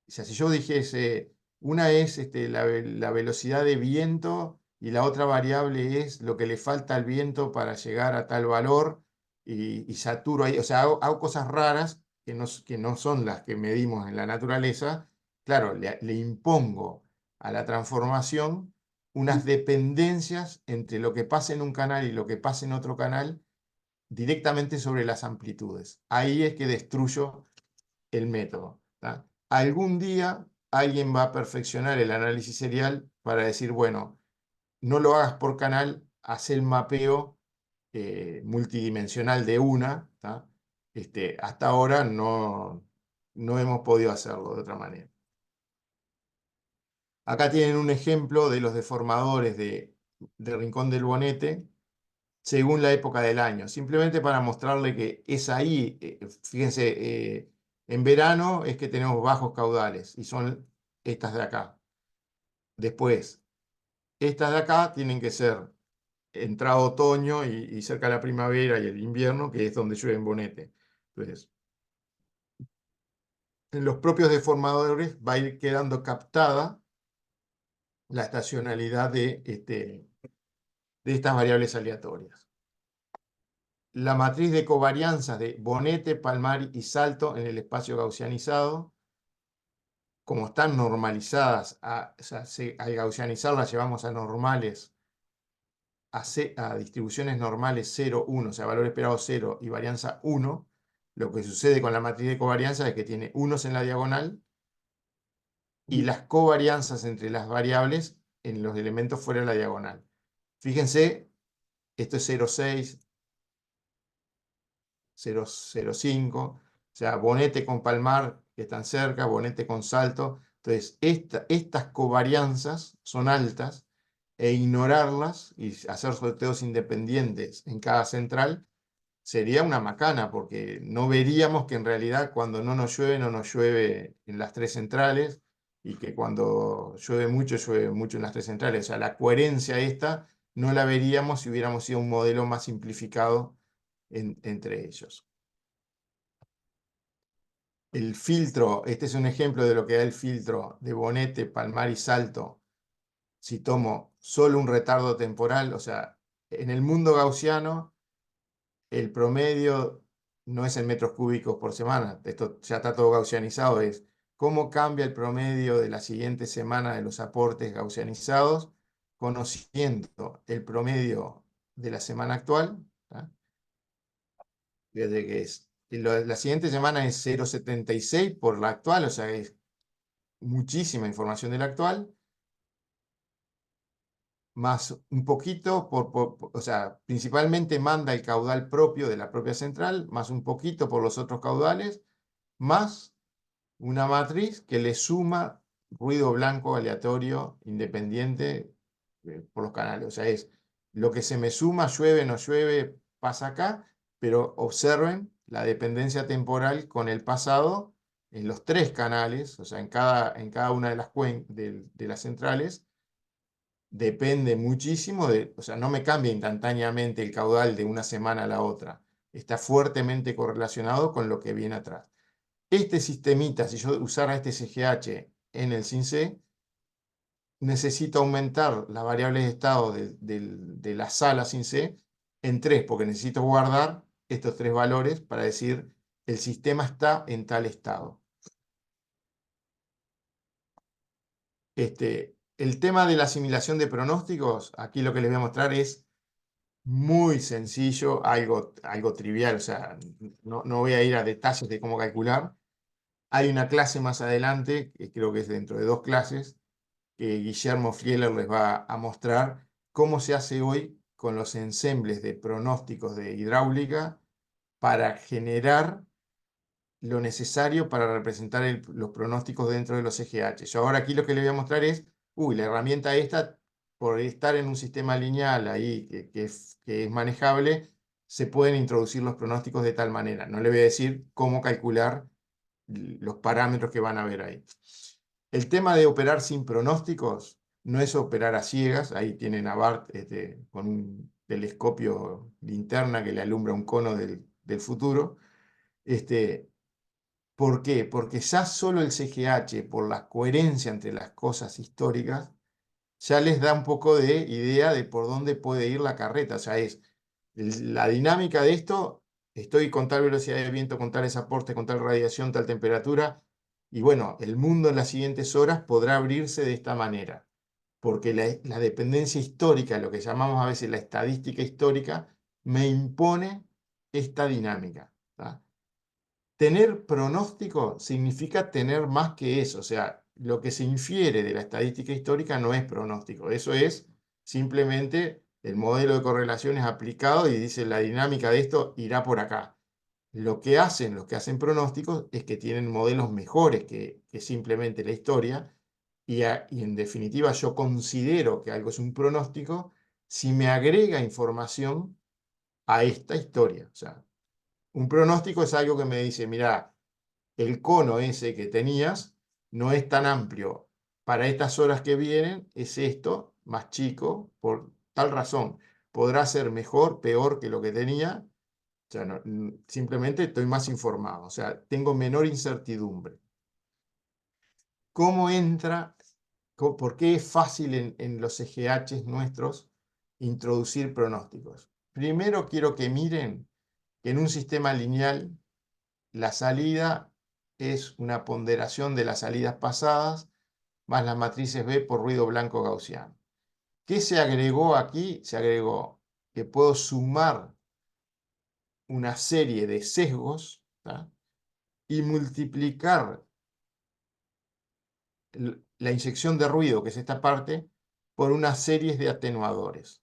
O sea, si yo dijese, una es la velocidad de viento y la otra variable es lo que le falta al viento para llegar a tal valor y saturo ahí, o sea, hago cosas raras que no son las que medimos en la naturaleza. Claro, le impongo a la transformación unas dependencias entre lo que pasa en un canal y lo que pasa en otro canal directamente sobre las amplitudes. Ahí es que destruyo el método. ¿tá? Algún día alguien va a perfeccionar el análisis serial para decir, bueno, no lo hagas por canal, haz el mapeo multidimensional de una. ¿tá? Hasta ahora no hemos podido hacerlo de otra manera. Acá tienen un ejemplo de los deformadores de Rincón del Bonete según la época del año, simplemente para mostrarle que es ahí, fíjense, en verano es que tenemos bajos caudales y son estas de acá. Después, estas de acá tienen que ser entrado otoño y cerca de la primavera y el invierno, que es donde llueve en Bonete. Entonces, en los propios deformadores va a ir quedando captada la estacionalidad de estas variables aleatorias. La matriz de covarianzas de Bonete, Palmari y Salto en el espacio gaussianizado, como están normalizadas, o sea, al gaussianizarlas llevamos a normales, a distribuciones normales 0, 1, o sea, valor esperado 0 y varianza 1. Lo que sucede con la matriz de covarianza es que tiene unos en la diagonal y las covarianzas entre las variables en los elementos fuera de la diagonal. Fíjense, esto es 0,6, 0,05, o sea, Bonete con Palmar, que están cerca, Bonete con Salto. Entonces, estas covarianzas son altas e ignorarlas y hacer sorteos independientes en cada central sería una macana, porque no veríamos que en realidad cuando no nos llueve en las tres centrales, y que cuando llueve mucho en las tres centrales. O sea, la coherencia esta no la veríamos si hubiéramos sido un modelo más simplificado entre ellos. El filtro, este es un ejemplo de lo que da el filtro de Bonete, Palmar y Salto. Si tomo solo un retardo temporal, o sea, en el mundo gaussiano, el promedio no es en metros cúbicos por semana, esto ya está todo gaussianizado, es cómo cambia el promedio de la siguiente semana de los aportes gaussianizados, conociendo el promedio de la semana actual. ¿Tá? Fíjate que la siguiente semana es 0,76 por la actual, o sea, es muchísima información de la actual, más un poquito, o sea, principalmente manda el caudal propio de la propia central, más un poquito por los otros caudales, más una matriz que le suma ruido blanco aleatorio independiente por los canales. O sea, es lo que se me suma, llueve, no llueve, pasa acá, pero observen la dependencia temporal con el pasado en los tres canales, o sea, en cada una de de las centrales, depende muchísimo o sea, no me cambia instantáneamente el caudal de una semana a la otra. Está fuertemente correlacionado con lo que viene atrás. Este sistemita, si yo usara este CGH en el SINC, necesito aumentar las variables de estado de la sala SINC en 3, porque necesito guardar estos 3 valores para decir el sistema está en tal estado. El tema de la asimilación de pronósticos, aquí lo que les voy a mostrar es muy sencillo, algo trivial, o sea, no voy a ir a detalles de cómo calcular. Hay una clase más adelante, que creo que es dentro de 2 clases, que Guillermo Frieler les va a mostrar cómo se hace hoy con los ensembles de pronósticos de hidráulica para generar lo necesario para representar los pronósticos dentro de los EGH. Yo ahora aquí lo que les voy a mostrar es, la herramienta esta, por estar en un sistema lineal ahí que es manejable, se pueden introducir los pronósticos de tal manera. No le voy a decir cómo calcular los parámetros que van a ver ahí. El tema de operar sin pronósticos no es operar a ciegas. Ahí tienen a Bart con un telescopio linterna que le alumbra un cono del futuro. ¿Por qué? Porque ya solo el CGH, por la coherencia entre las cosas históricas, ya les da un poco de idea de por dónde puede ir la carreta. O sea, es la dinámica de esto, estoy con tal velocidad de viento, con tales aportes, con tal radiación, tal temperatura, y bueno, el mundo en las siguientes horas podrá abrirse de esta manera, porque la dependencia histórica, lo que llamamos a veces la estadística histórica, me impone esta dinámica. ¿Tá? Tener pronóstico significa tener más que eso, o sea, lo que se infiere de la estadística histórica no es pronóstico, eso es simplemente el modelo de correlaciones aplicado y dice la dinámica de esto irá por acá. Lo que hacen los que hacen pronósticos es que tienen modelos mejores que simplemente la historia y en definitiva yo considero que algo es un pronóstico si me agrega información a esta historia. O sea, un pronóstico es algo que me dice, mira, el cono ese que tenías no es tan amplio. Para estas horas que vienen es esto, más chico, por tal razón. Podrá ser mejor, peor que lo que tenía. O sea, simplemente estoy más informado. O sea, tengo menor incertidumbre. ¿Cómo entra? ¿Por qué es fácil en los EGH nuestros introducir pronósticos? Primero quiero que miren que en un sistema lineal la salida es una ponderación de las salidas pasadas más las matrices B por ruido blanco gaussiano. ¿Qué se agregó aquí? Se agregó que puedo sumar una serie de sesgos, ¿tá? Y multiplicar la inyección de ruido, que es esta parte, por una serie de atenuadores.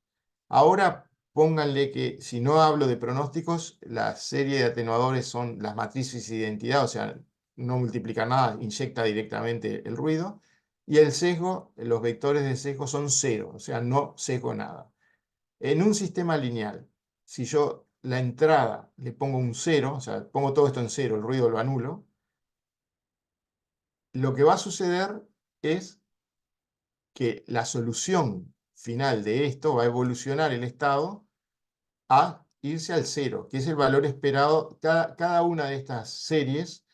Ahora pónganle que si no hablo de pronósticos, la serie de atenuadores son las matrices de identidad, o sea, no multiplica nada, inyecta directamente el ruido. Y el sesgo, los vectores de sesgo son 0, o sea, no sesgo nada. En un sistema lineal, si yo la entrada le pongo un 0, o sea, pongo todo esto en 0, el ruido lo anulo, lo que va a suceder es que la solución final de esto va a evolucionar el estado a irse al cero, que es el valor esperado. Cada una de estas series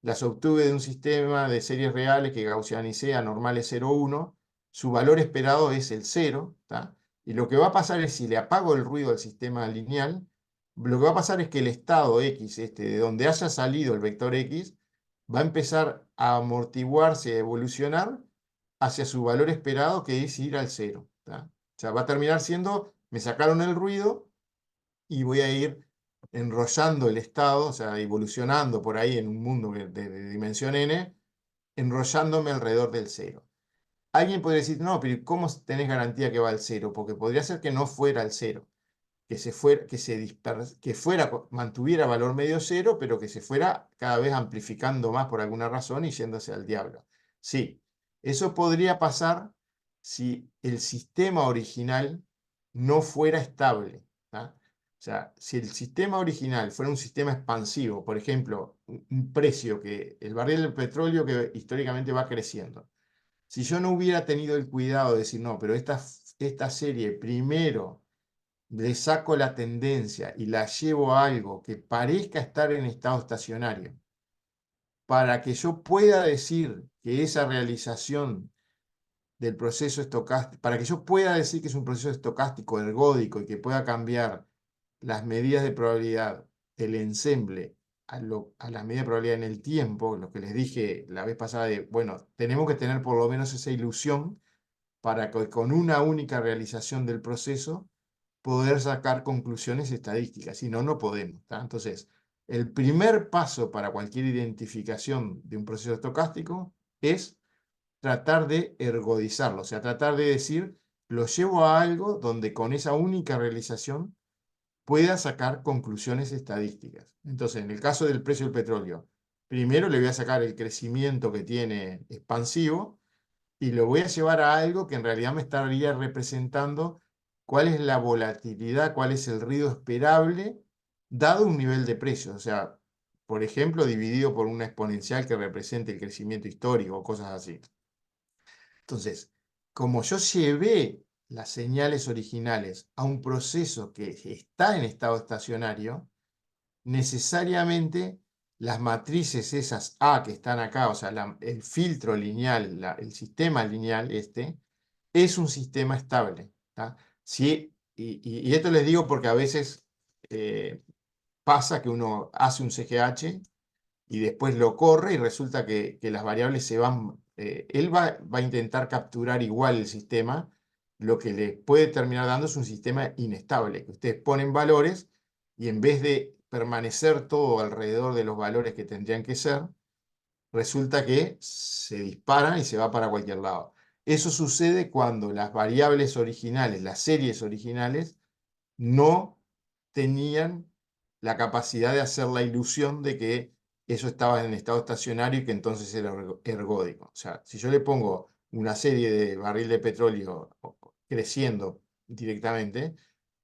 las obtuve de un sistema de series reales que gaussianicé a normales 0, 1. Su valor esperado es el 0, ¿tá? Y lo que va a pasar es, si le apago el ruido al sistema lineal, lo que va a pasar es que el estado X, de donde haya salido el vector X, va a empezar a amortiguarse, a evolucionar hacia su valor esperado, que es ir al 0, ¿tá? O sea, va a terminar siendo, me sacaron el ruido y voy a ir enrollando el estado, o sea, evolucionando por ahí en un mundo de dimensión n, enrollándome alrededor del 0. Alguien podría decir, no, pero ¿cómo tenés garantía que va al 0? Porque podría ser que no fuera al 0, que se fuera, que fuera, mantuviera valor medio 0, pero que se fuera cada vez amplificando más por alguna razón y yéndose al diablo. Sí, eso podría pasar si el sistema original no fuera estable, ¿tá? O sea, si el sistema original fuera un sistema expansivo, por ejemplo, un precio, que el barril del petróleo que históricamente va creciendo, si yo no hubiera tenido el cuidado de decir, no, pero esta serie primero le saco la tendencia y la llevo a algo que parezca estar en estado estacionario, para que yo pueda decir que esa realización del proceso estocástico, para que yo pueda decir que es un proceso estocástico ergódico y que pueda cambiar las medidas de probabilidad del ensemble a las medidas de probabilidad en el tiempo, lo que les dije la vez pasada de, bueno, tenemos que tener por lo menos esa ilusión para que con una única realización del proceso poder sacar conclusiones estadísticas, si no, no podemos, ¿tá? Entonces, el primer paso para cualquier identificación de un proceso estocástico es tratar de ergodizarlo, o sea, tratar de decir, lo llevo a algo donde con esa única realización pueda sacar conclusiones estadísticas. Entonces, en el caso del precio del petróleo, primero le voy a sacar el crecimiento que tiene expansivo y lo voy a llevar a algo que en realidad me estaría representando cuál es la volatilidad, cuál es el ruido esperable dado un nivel de precios. O sea, por ejemplo, dividido por una exponencial que represente el crecimiento histórico o cosas así. Entonces, como yo llevé las señales originales a un proceso que está en estado estacionario, necesariamente las matrices esas A que están acá, o sea, el filtro lineal, el sistema lineal es un sistema estable, ¿tá? Sí, y esto les digo porque a veces pasa que uno hace un CGH y después lo corre y resulta que las variables se van, él va a intentar capturar igual el sistema, lo que le puede terminar dando es un sistema inestable, que ustedes ponen valores y en vez de permanecer todo alrededor de los valores que tendrían que ser, resulta que se disparan y se va para cualquier lado. Eso sucede cuando las variables originales, las series originales, no tenían la capacidad de hacer la ilusión de que eso estaba en estado estacionario y que entonces era ergódico. O sea, si yo le pongo una serie de barril de petróleo creciendo directamente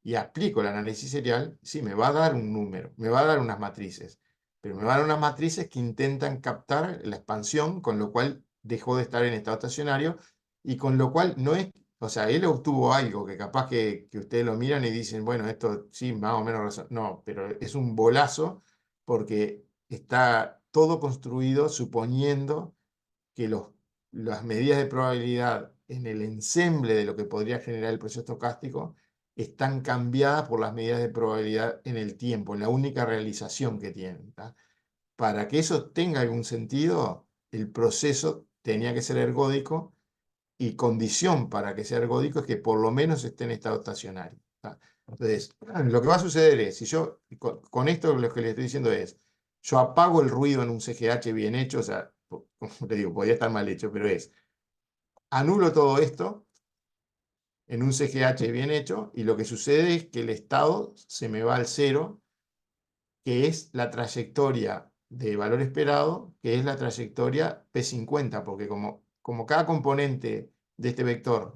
y aplico el análisis serial, sí, me va a dar un número, me va a dar unas matrices, pero me van a dar unas matrices que intentan captar la expansión, con lo cual dejó de estar en estado estacionario y con lo cual no es, o sea, él obtuvo algo que capaz que ustedes lo miran y dicen, bueno, esto sí, más o menos razón. No, pero es un bolazo porque está todo construido suponiendo que las medidas de probabilidad en el ensemble de lo que podría generar el proceso estocástico están cambiadas por las medidas de probabilidad en el tiempo, en la única realización que tienen, ¿tá? Para que eso tenga algún sentido, el proceso tenía que ser ergódico y condición para que sea ergódico es que por lo menos esté en estado estacionario, ¿tá? Entonces, lo que va a suceder es, si yo, con esto lo que le estoy diciendo es, yo apago el ruido en un CGH bien hecho, o sea, como te digo, podría estar mal hecho, pero es, anulo todo esto en un CGH bien hecho y lo que sucede es que el estado se me va al cero, que es la trayectoria de valor esperado, que es la trayectoria P50, porque como cada componente de este vector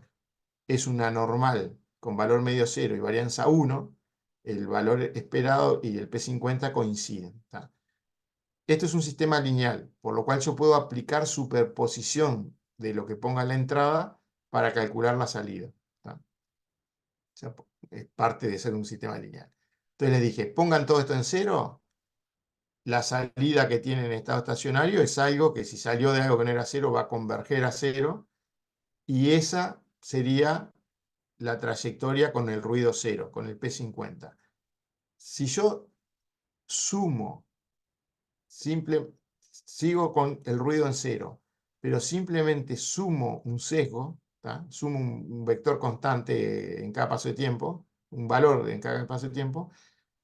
es una normal con valor medio cero y varianza 1, el valor esperado y el P50 coinciden, ¿tá? Esto es un sistema lineal, por lo cual yo puedo aplicar superposición de lo que ponga en la entrada para calcular la salida. ¿Tá? O sea, es parte de ser un sistema lineal. Entonces les dije, pongan todo esto en cero. La salida que tiene en estado estacionario es algo que si salió de algo que no era cero va a converger a cero. Y esa sería la trayectoria con el ruido cero, con el P50. Si yo sumo, sigo con el ruido en cero, pero simplemente sumo un sesgo, ¿tá? Sumo un vector constante en cada paso de tiempo, un valor en cada paso de tiempo,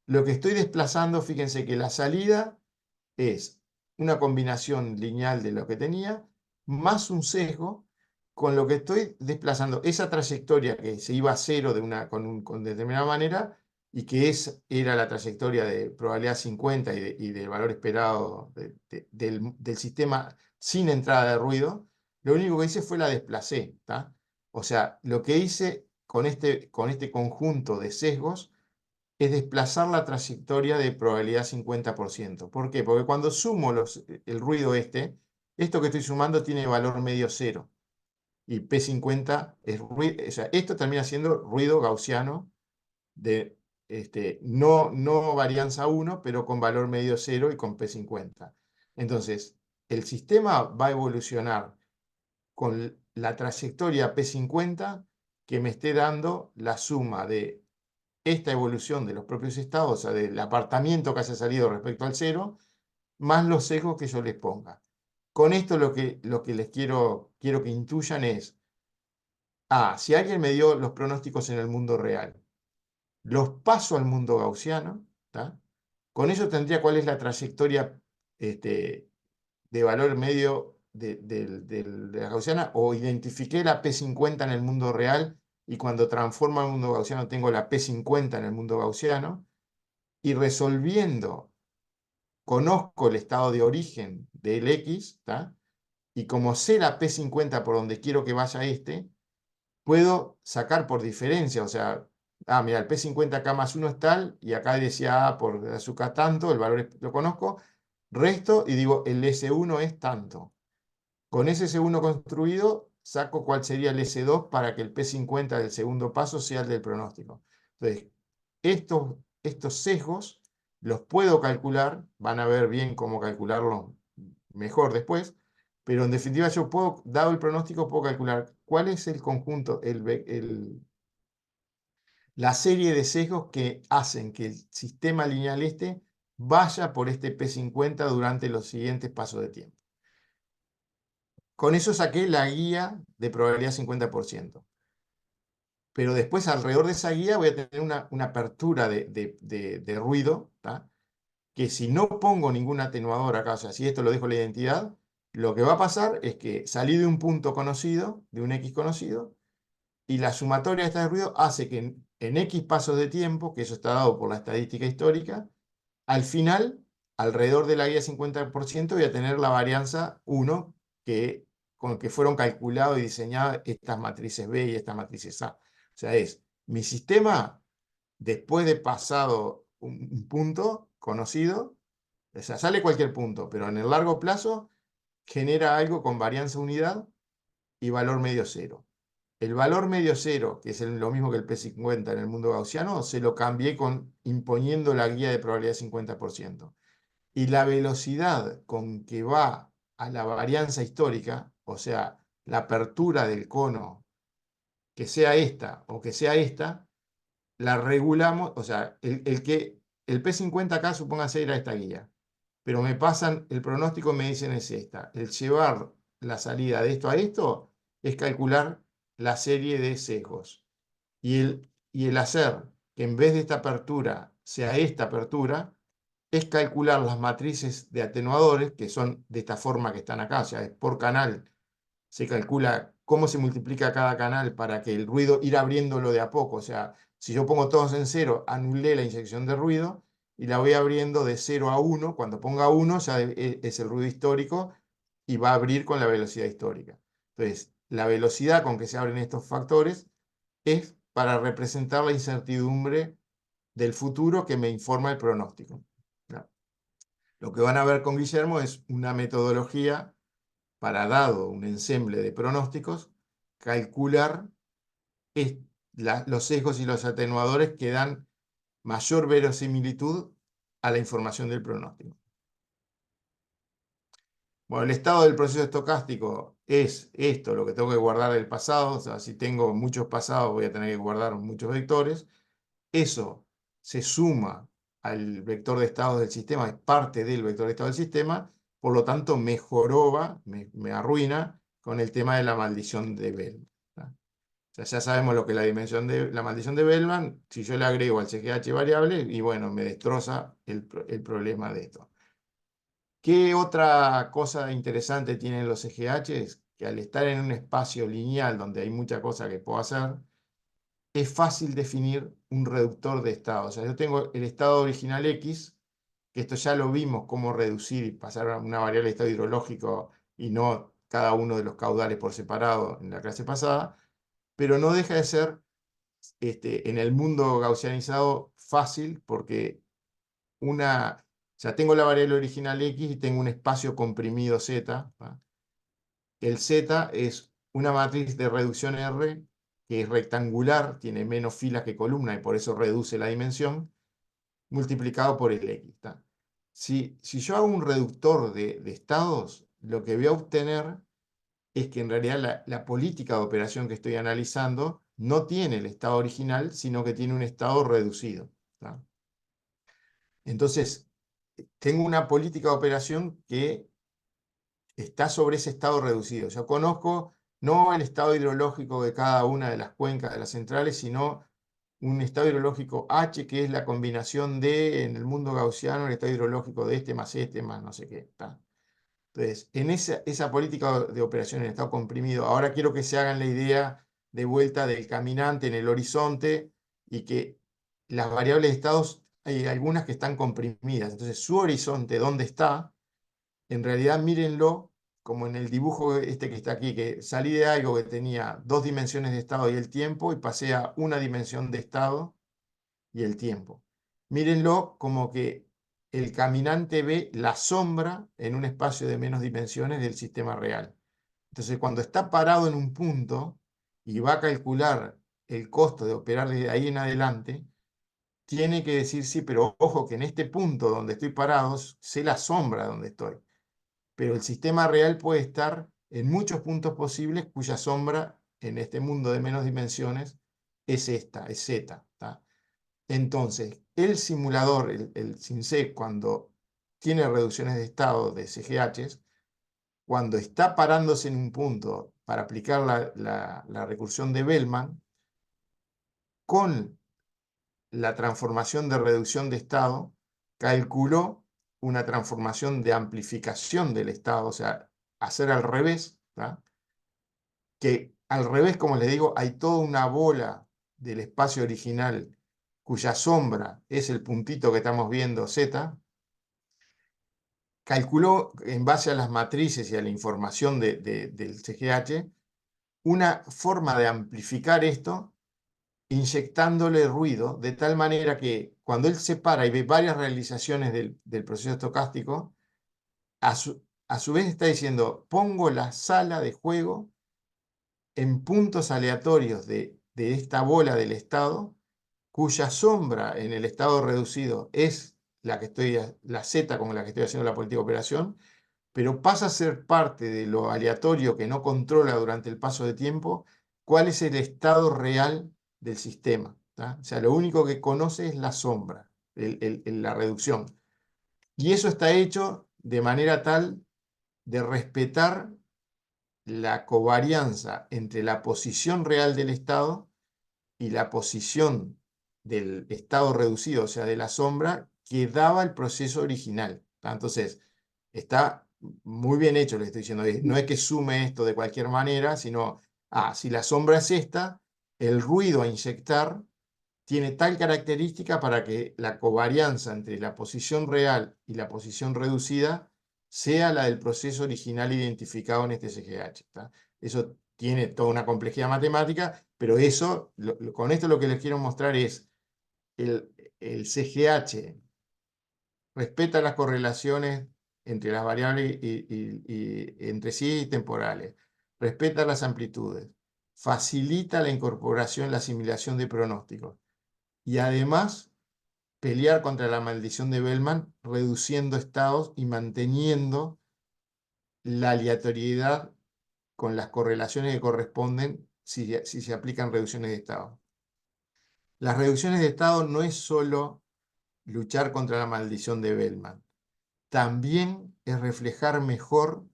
lo que estoy desplazando, fíjense que la salida es una combinación lineal de lo que tenía, más un sesgo, con lo que estoy desplazando esa trayectoria que se iba a cero con determinada manera, y que era la trayectoria de probabilidad 50 y del valor esperado del sistema sin entrada de ruido, lo único que hice fue la desplacé. ¿Tá? O sea, lo que hice con este conjunto de sesgos es desplazar la trayectoria de probabilidad 50%. ¿Por qué? Porque cuando sumo el ruido esto que estoy sumando tiene valor medio cero. Y P50 es ruido, o sea, esto termina siendo ruido gaussiano de no varianza 1, pero con valor medio cero y con P50. Entonces, el sistema va a evolucionar con la trayectoria P50 que me esté dando la suma de esta evolución de los propios estados, o sea, del apartamiento que haya salido respecto al cero, más los sesgos que yo les ponga. Con esto lo que les quiero que intuyan es, si alguien me dio los pronósticos en el mundo real, los paso al mundo gaussiano, ¿tá? Con eso tendría cuál es la trayectoria de valor medio de la gaussiana, o identifiqué la P50 en el mundo real, y cuando transformo al mundo gaussiano tengo la P50 en el mundo gaussiano, y resolviendo, conozco el estado de origen del X, ¿tá? Y como sé la P50 por donde quiero que vaya puedo sacar por diferencia, o sea, mira, el P50 acá más 1 es tal, y acá decía por azúcar tanto, el valor lo conozco, resto y digo, el S1 es tanto. Con ese S1 construido, saco cuál sería el S2 para que el P50 del segundo paso sea el del pronóstico. Entonces, estos sesgos los puedo calcular, van a ver bien cómo calcularlos mejor después, pero en definitiva yo puedo, dado el pronóstico, puedo calcular cuál es el conjunto, la serie de sesgos que hacen que el sistema lineal vaya por este P50 durante los siguientes pasos de tiempo. Con eso saqué la guía de probabilidad 50%. Pero después, alrededor de esa guía, voy a tener una apertura de ruido, ¿tá? Que si no pongo ningún atenuador acá, o sea, si esto lo dejo la identidad, lo que va a pasar es que salí de un punto conocido, de un X conocido, y la sumatoria de este ruido hace que en X pasos de tiempo, que eso está dado por la estadística histórica, al final, alrededor de la guía 50%, voy a tener la varianza 1, con que fueron calculadas y diseñadas estas matrices B y estas matrices A. O sea, mi sistema, después de pasado un punto conocido, o sea, sale cualquier punto, pero en el largo plazo genera algo con varianza unidad y valor medio cero. El valor medio cero, que es lo mismo que el P50 en el mundo gaussiano, se lo cambié imponiendo la guía de probabilidad 50%. Y la velocidad con que va a la varianza histórica, o sea, la apertura del cono, que sea esta o que sea esta, la regulamos, o sea, el P50 acá, supóngase, era esta guía, pero me pasan el pronóstico y me dicen es esta. El llevar la salida de esto a esto es calcular la serie de sesgos. Y el hacer que en vez de esta apertura sea esta apertura, es calcular las matrices de atenuadores, que son de esta forma que están acá, o sea, es por canal. Se calcula cómo se multiplica cada canal para que el ruido ir abriéndolo de a poco. O sea, si yo pongo todos en cero, anulé la inyección de ruido y la voy abriendo de 0 a 1. Cuando ponga 1 ya es el ruido histórico y va a abrir con la velocidad histórica. Entonces, la velocidad con que se abren estos factores es para representar la incertidumbre del futuro que me informa el pronóstico. ¿No? Lo que van a ver con Guillermo es una metodología para dado un ensemble de pronósticos, calcular los sesgos y los atenuadores que dan mayor verosimilitud a la información del pronóstico. Bueno, el estado del proceso estocástico es esto, lo que tengo que guardar del pasado. O sea, si tengo muchos pasados, voy a tener que guardar muchos vectores. Eso se suma al vector de estado del sistema, es parte del vector de estado del sistema, por lo tanto me joroba, me arruina con el tema de la maldición de Bellman. O sea, ya sabemos lo que es la maldición de Bellman. Si yo le agrego al CGH variable, y bueno, me destroza el problema de esto. ¿Qué otra cosa interesante tienen los CGHs? Que al estar en un espacio lineal donde hay mucha cosa que puedo hacer, es fácil definir un reductor de estado. O sea, yo tengo el estado original X, que esto ya lo vimos, cómo reducir y pasar a una variable de estado hidrológico y no cada uno de los caudales por separado en la clase pasada, pero no deja de ser en el mundo gaussianizado fácil porque ya tengo la variable original X y tengo un espacio comprimido Z. El Z es una matriz de reducción R que es rectangular, tiene menos filas que columna y por eso reduce la dimensión, multiplicado por el X. Si yo hago un reductor de estados, lo que voy a obtener es que en realidad la política de operación que estoy analizando no tiene el estado original, sino que tiene un estado reducido. Entonces, tengo una política de operación que está sobre ese estado reducido. Yo conozco no el estado hidrológico de cada una de las cuencas de las centrales, sino un estado hidrológico H, que es la combinación de, en el mundo gaussiano, el estado hidrológico de este más no sé qué. ¿Está? Entonces, en esa política de operación en estado comprimido, ahora quiero que se hagan la idea de vuelta del caminante en el horizonte y que las variables de estados, hay algunas que están comprimidas. Entonces, su horizonte, ¿dónde está? En realidad, mírenlo como en el dibujo este que está aquí, que salí de algo que tenía 2 dimensiones de estado y el tiempo y pasé a una dimensión de estado y el tiempo. Mírenlo como que el caminante ve la sombra en un espacio de menos dimensiones del sistema real. Entonces, cuando está parado en un punto y va a calcular el costo de operar desde ahí en adelante, tiene que decir, sí, pero ojo que en este punto donde estoy parado, sé la sombra donde estoy. Pero el sistema real puede estar en muchos puntos posibles cuya sombra en este mundo de menos dimensiones es esta, es Z. Entonces, el simulador, el SimSec, cuando tiene reducciones de estado de CGHs, cuando está parándose en un punto para aplicar la recursión de Bellman, con la transformación de reducción de estado, calculó una transformación de amplificación del estado, o sea, hacer al revés, que al revés, como les digo, hay toda una bola del espacio original cuya sombra es el puntito que estamos viendo, Z, calculó en base a las matrices y a la información del CGH una forma de amplificar esto inyectándole ruido de tal manera que cuando él se para y ve varias realizaciones del proceso estocástico, a su vez está diciendo, pongo la sala de juego en puntos aleatorios de esta bola del estado, cuya sombra en el estado reducido es la Z con la que estoy haciendo la política de operación, pero pasa a ser parte de lo aleatorio que no controla durante el paso de tiempo cuál es el estado real del sistema. O sea, lo único que conoce es la sombra, la reducción. Y eso está hecho de manera tal de respetar la covarianza entre la posición real del estado y la posición del estado reducido, o sea, de la sombra, que daba el proceso original. Entonces, está muy bien hecho, le estoy diciendo. No es que sume esto de cualquier manera, sino, si la sombra es esta, el ruido a inyectar tiene tal característica para que la covarianza entre la posición real y la posición reducida sea la del proceso original identificado en este CGH. Eso tiene toda una complejidad matemática, pero eso, con esto lo que les quiero mostrar es el CGH respeta las correlaciones entre las variables y entre sí y temporales, respeta las amplitudes, facilita la incorporación, la asimilación de pronósticos y además pelear contra la maldición de Bellman, reduciendo estados y manteniendo la aleatoriedad con las correlaciones que corresponden si se aplican reducciones de estado. Las reducciones de estado no es solo luchar contra la maldición de Bellman, también es reflejar mejor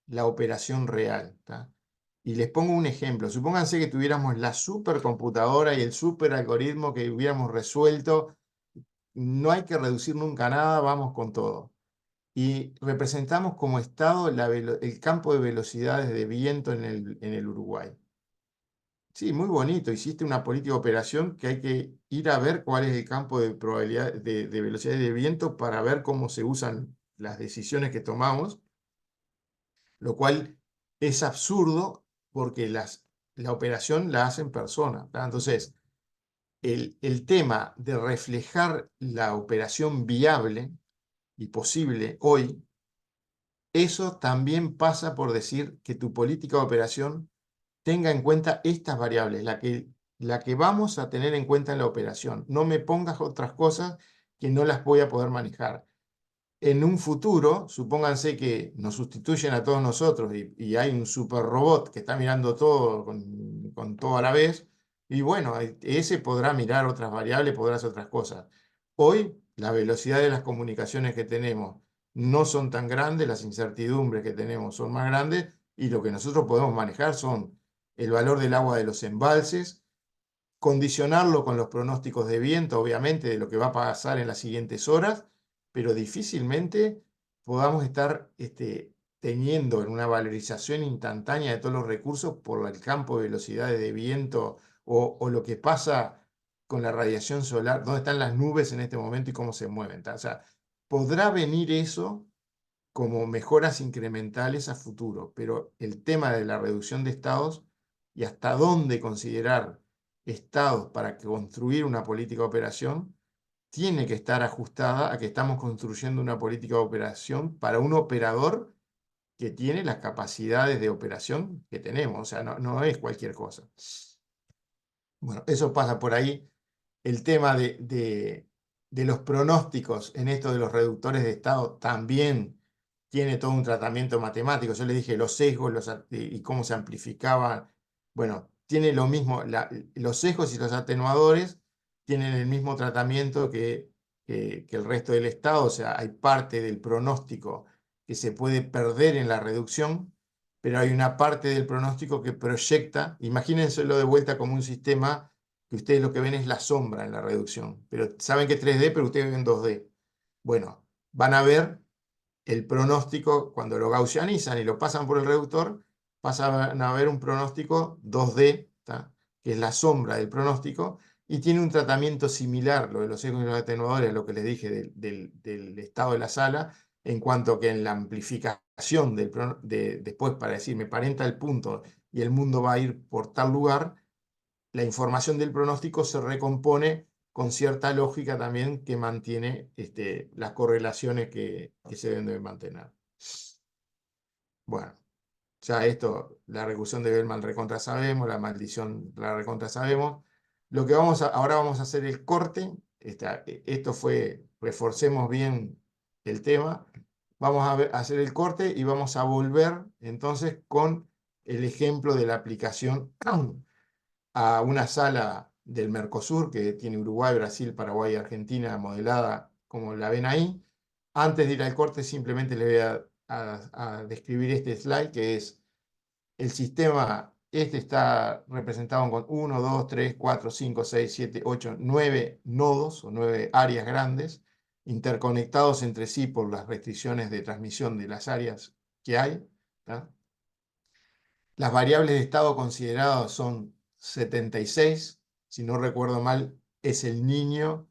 la operación real, ¿tá? Y les pongo un ejemplo. Supónganse que tuviéramos la supercomputadora y el superalgoritmo que hubiéramos resuelto. No hay que reducir nunca nada, vamos con todo. Y representamos como estado el campo de velocidades de viento en el Uruguay. Sí, muy bonito. Hiciste una política de operación que hay que ir a ver cuál es el campo de probabilidad de velocidades de viento para ver cómo se usan las decisiones que tomamos, lo cual es absurdo porque la operación la hacen personas, ¿tá? Entonces, el tema de reflejar la operación viable y posible hoy, eso también pasa por decir que tu política de operación tenga en cuenta estas variables, la que vamos a tener en cuenta en la operación. No me pongas otras cosas que no las voy a poder manejar. En un futuro, supónganse que nos sustituyen a todos nosotros y hay un super robot que está mirando todo con todo a la vez, y bueno, ese podrá mirar otras variables, podrá hacer otras cosas. Hoy, la velocidad de las comunicaciones que tenemos no son tan grandes, las incertidumbres que tenemos son más grandes, y lo que nosotros podemos manejar son el valor del agua de los embalses, condicionarlo con los pronósticos de viento, obviamente, de lo que va a pasar en las siguientes horas, pero difícilmente podamos estar teniendo en una valorización instantánea de todos los recursos por el campo de velocidades de viento o lo que pasa con la radiación solar, dónde están las nubes en este momento y cómo se mueven. O sea, podrá venir eso como mejoras incrementales a futuro, pero el tema de la reducción de estados y hasta dónde considerar estados para construir una política de operación tiene que estar ajustada a que estamos construyendo una política de operación para un operador que tiene las capacidades de operación que tenemos, o sea, no es cualquier cosa. Bueno, eso pasa por ahí. El tema de los pronósticos en esto de los reductores de estado también tiene todo un tratamiento matemático. Yo les dije los sesgos y cómo se amplificaban. Bueno, tiene lo mismo, los sesgos y los atenuadores tienen el mismo tratamiento que el resto del estado. O sea, hay parte del pronóstico que se puede perder en la reducción, pero hay una parte del pronóstico que proyecta. Imagínenselo de vuelta como un sistema que ustedes lo que ven es la sombra en la reducción, pero saben que es 3D, pero ustedes ven 2D. Bueno, van a ver el pronóstico, cuando lo gaussianizan y lo pasan por el reductor, pasan a ver un pronóstico 2D, ¿tá? Que es la sombra del pronóstico, y tiene un tratamiento similar, lo de los sesgos y los atenuadores, a lo que les dije del estado de la sala, en cuanto que en la amplificación después para decir, me parenta el punto y el mundo va a ir por tal lugar, la información del pronóstico se recompone con cierta lógica también que mantiene las correlaciones que se deben de mantener. Bueno, ya esto, la recursión de Bellman recontra sabemos, la maldición la recontra sabemos. Lo que ahora vamos a hacer el corte. Esto fue, reforcemos bien el tema. Vamos a hacer el corte y vamos a volver entonces con el ejemplo de la aplicación a una sala del Mercosur que tiene Uruguay, Brasil, Paraguay y Argentina modelada como la ven ahí. Antes de ir al corte, simplemente les voy a describir este slide que es el sistema. Este está representado con 1, 2, 3, 4, 5, 6, 7, 8, 9 nodos o 9 áreas grandes interconectados entre sí por las restricciones de transmisión de las áreas que hay, ¿tá? Las variables de estado consideradas son 76, si no recuerdo mal, es el niño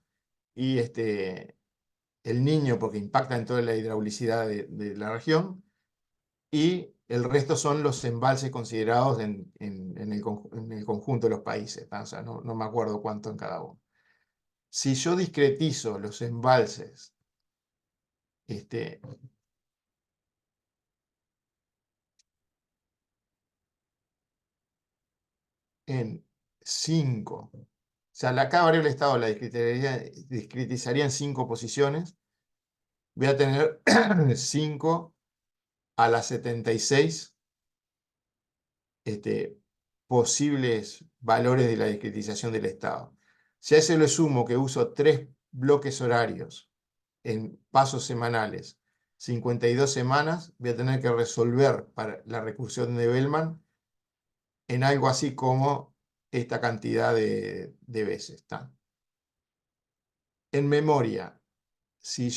y el niño porque impacta en toda la hidraulicidad de la región, y el resto son los embalses considerados en el conjunto de los países, ¿tá? O sea, no me acuerdo cuánto en cada uno. Si yo discretizo los embalses en 5. O sea, cada variable de estado la discretizaría en 5 posiciones. Voy a tener 5 a las 76 posibles valores de la discretización del estado. Si a ese le sumo que uso 3 bloques horarios en pasos semanales, 52 semanas, voy a tener que resolver para la recursión de Bellman en algo así como esta cantidad de veces. ¿Está? En memoria, si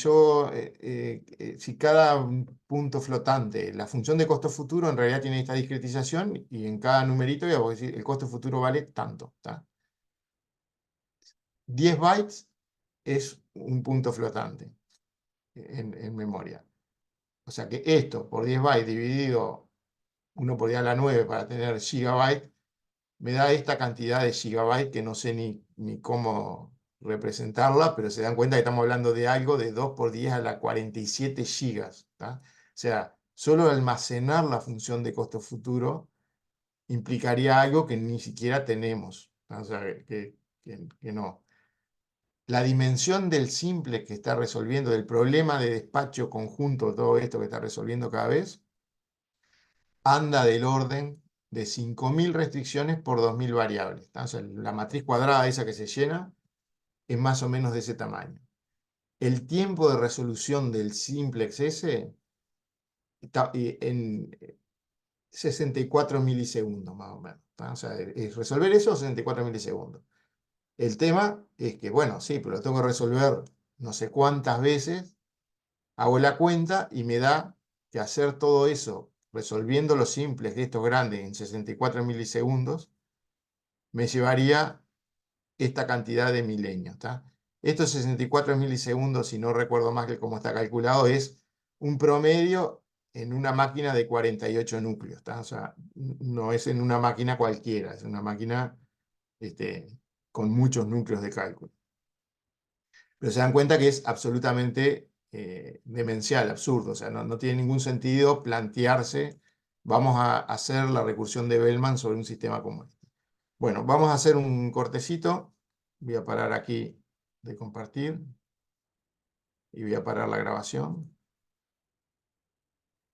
cada punto flotante, la función de costo futuro en realidad tiene esta discretización y en cada numerito voy a decir el costo futuro vale tanto. ¿Está? 10 bytes es un punto flotante en memoria. O sea que esto por 10 bytes dividido 1 por 10 a la 9 para tener gigabyte, me da esta cantidad de gigabyte que no sé ni cómo representarla, pero se dan cuenta que estamos hablando de algo de 2 por 10 a la 47 gigas. ¿Tá? O sea, solo almacenar la función de costo futuro implicaría algo que ni siquiera tenemos. ¿Tá? O sea, que no. La dimensión del simple que está resolviendo, del problema de despacho conjunto, todo esto que está resolviendo cada vez, anda del orden de 5.000 restricciones por 2.000 variables. ¿Tá? O sea, la matriz cuadrada esa que se llena es más o menos de ese tamaño. El tiempo de resolución del simplex S está en 64 milisegundos más o menos. ¿Tá? O sea, resolver eso 64 milisegundos. El tema es que, bueno, sí, pero lo tengo que resolver no sé cuántas veces, hago la cuenta y me da que hacer todo eso resolviendo los simples de estos grandes en 64 milisegundos me llevaría esta cantidad de milenios. ¿Tá? Estos 64 milisegundos, si no recuerdo más que cómo está calculado, es un promedio en una máquina de 48 núcleos. ¿Tá? O sea, no es en una máquina cualquiera, es una máquina con muchos núcleos de cálculo. Pero se dan cuenta que es absolutamente demencial, absurdo. O sea, no tiene ningún sentido plantearse, vamos a hacer la recursión de Bellman sobre un sistema como este. Bueno, vamos a hacer un cortecito. Voy a parar aquí de compartir y voy a parar la grabación.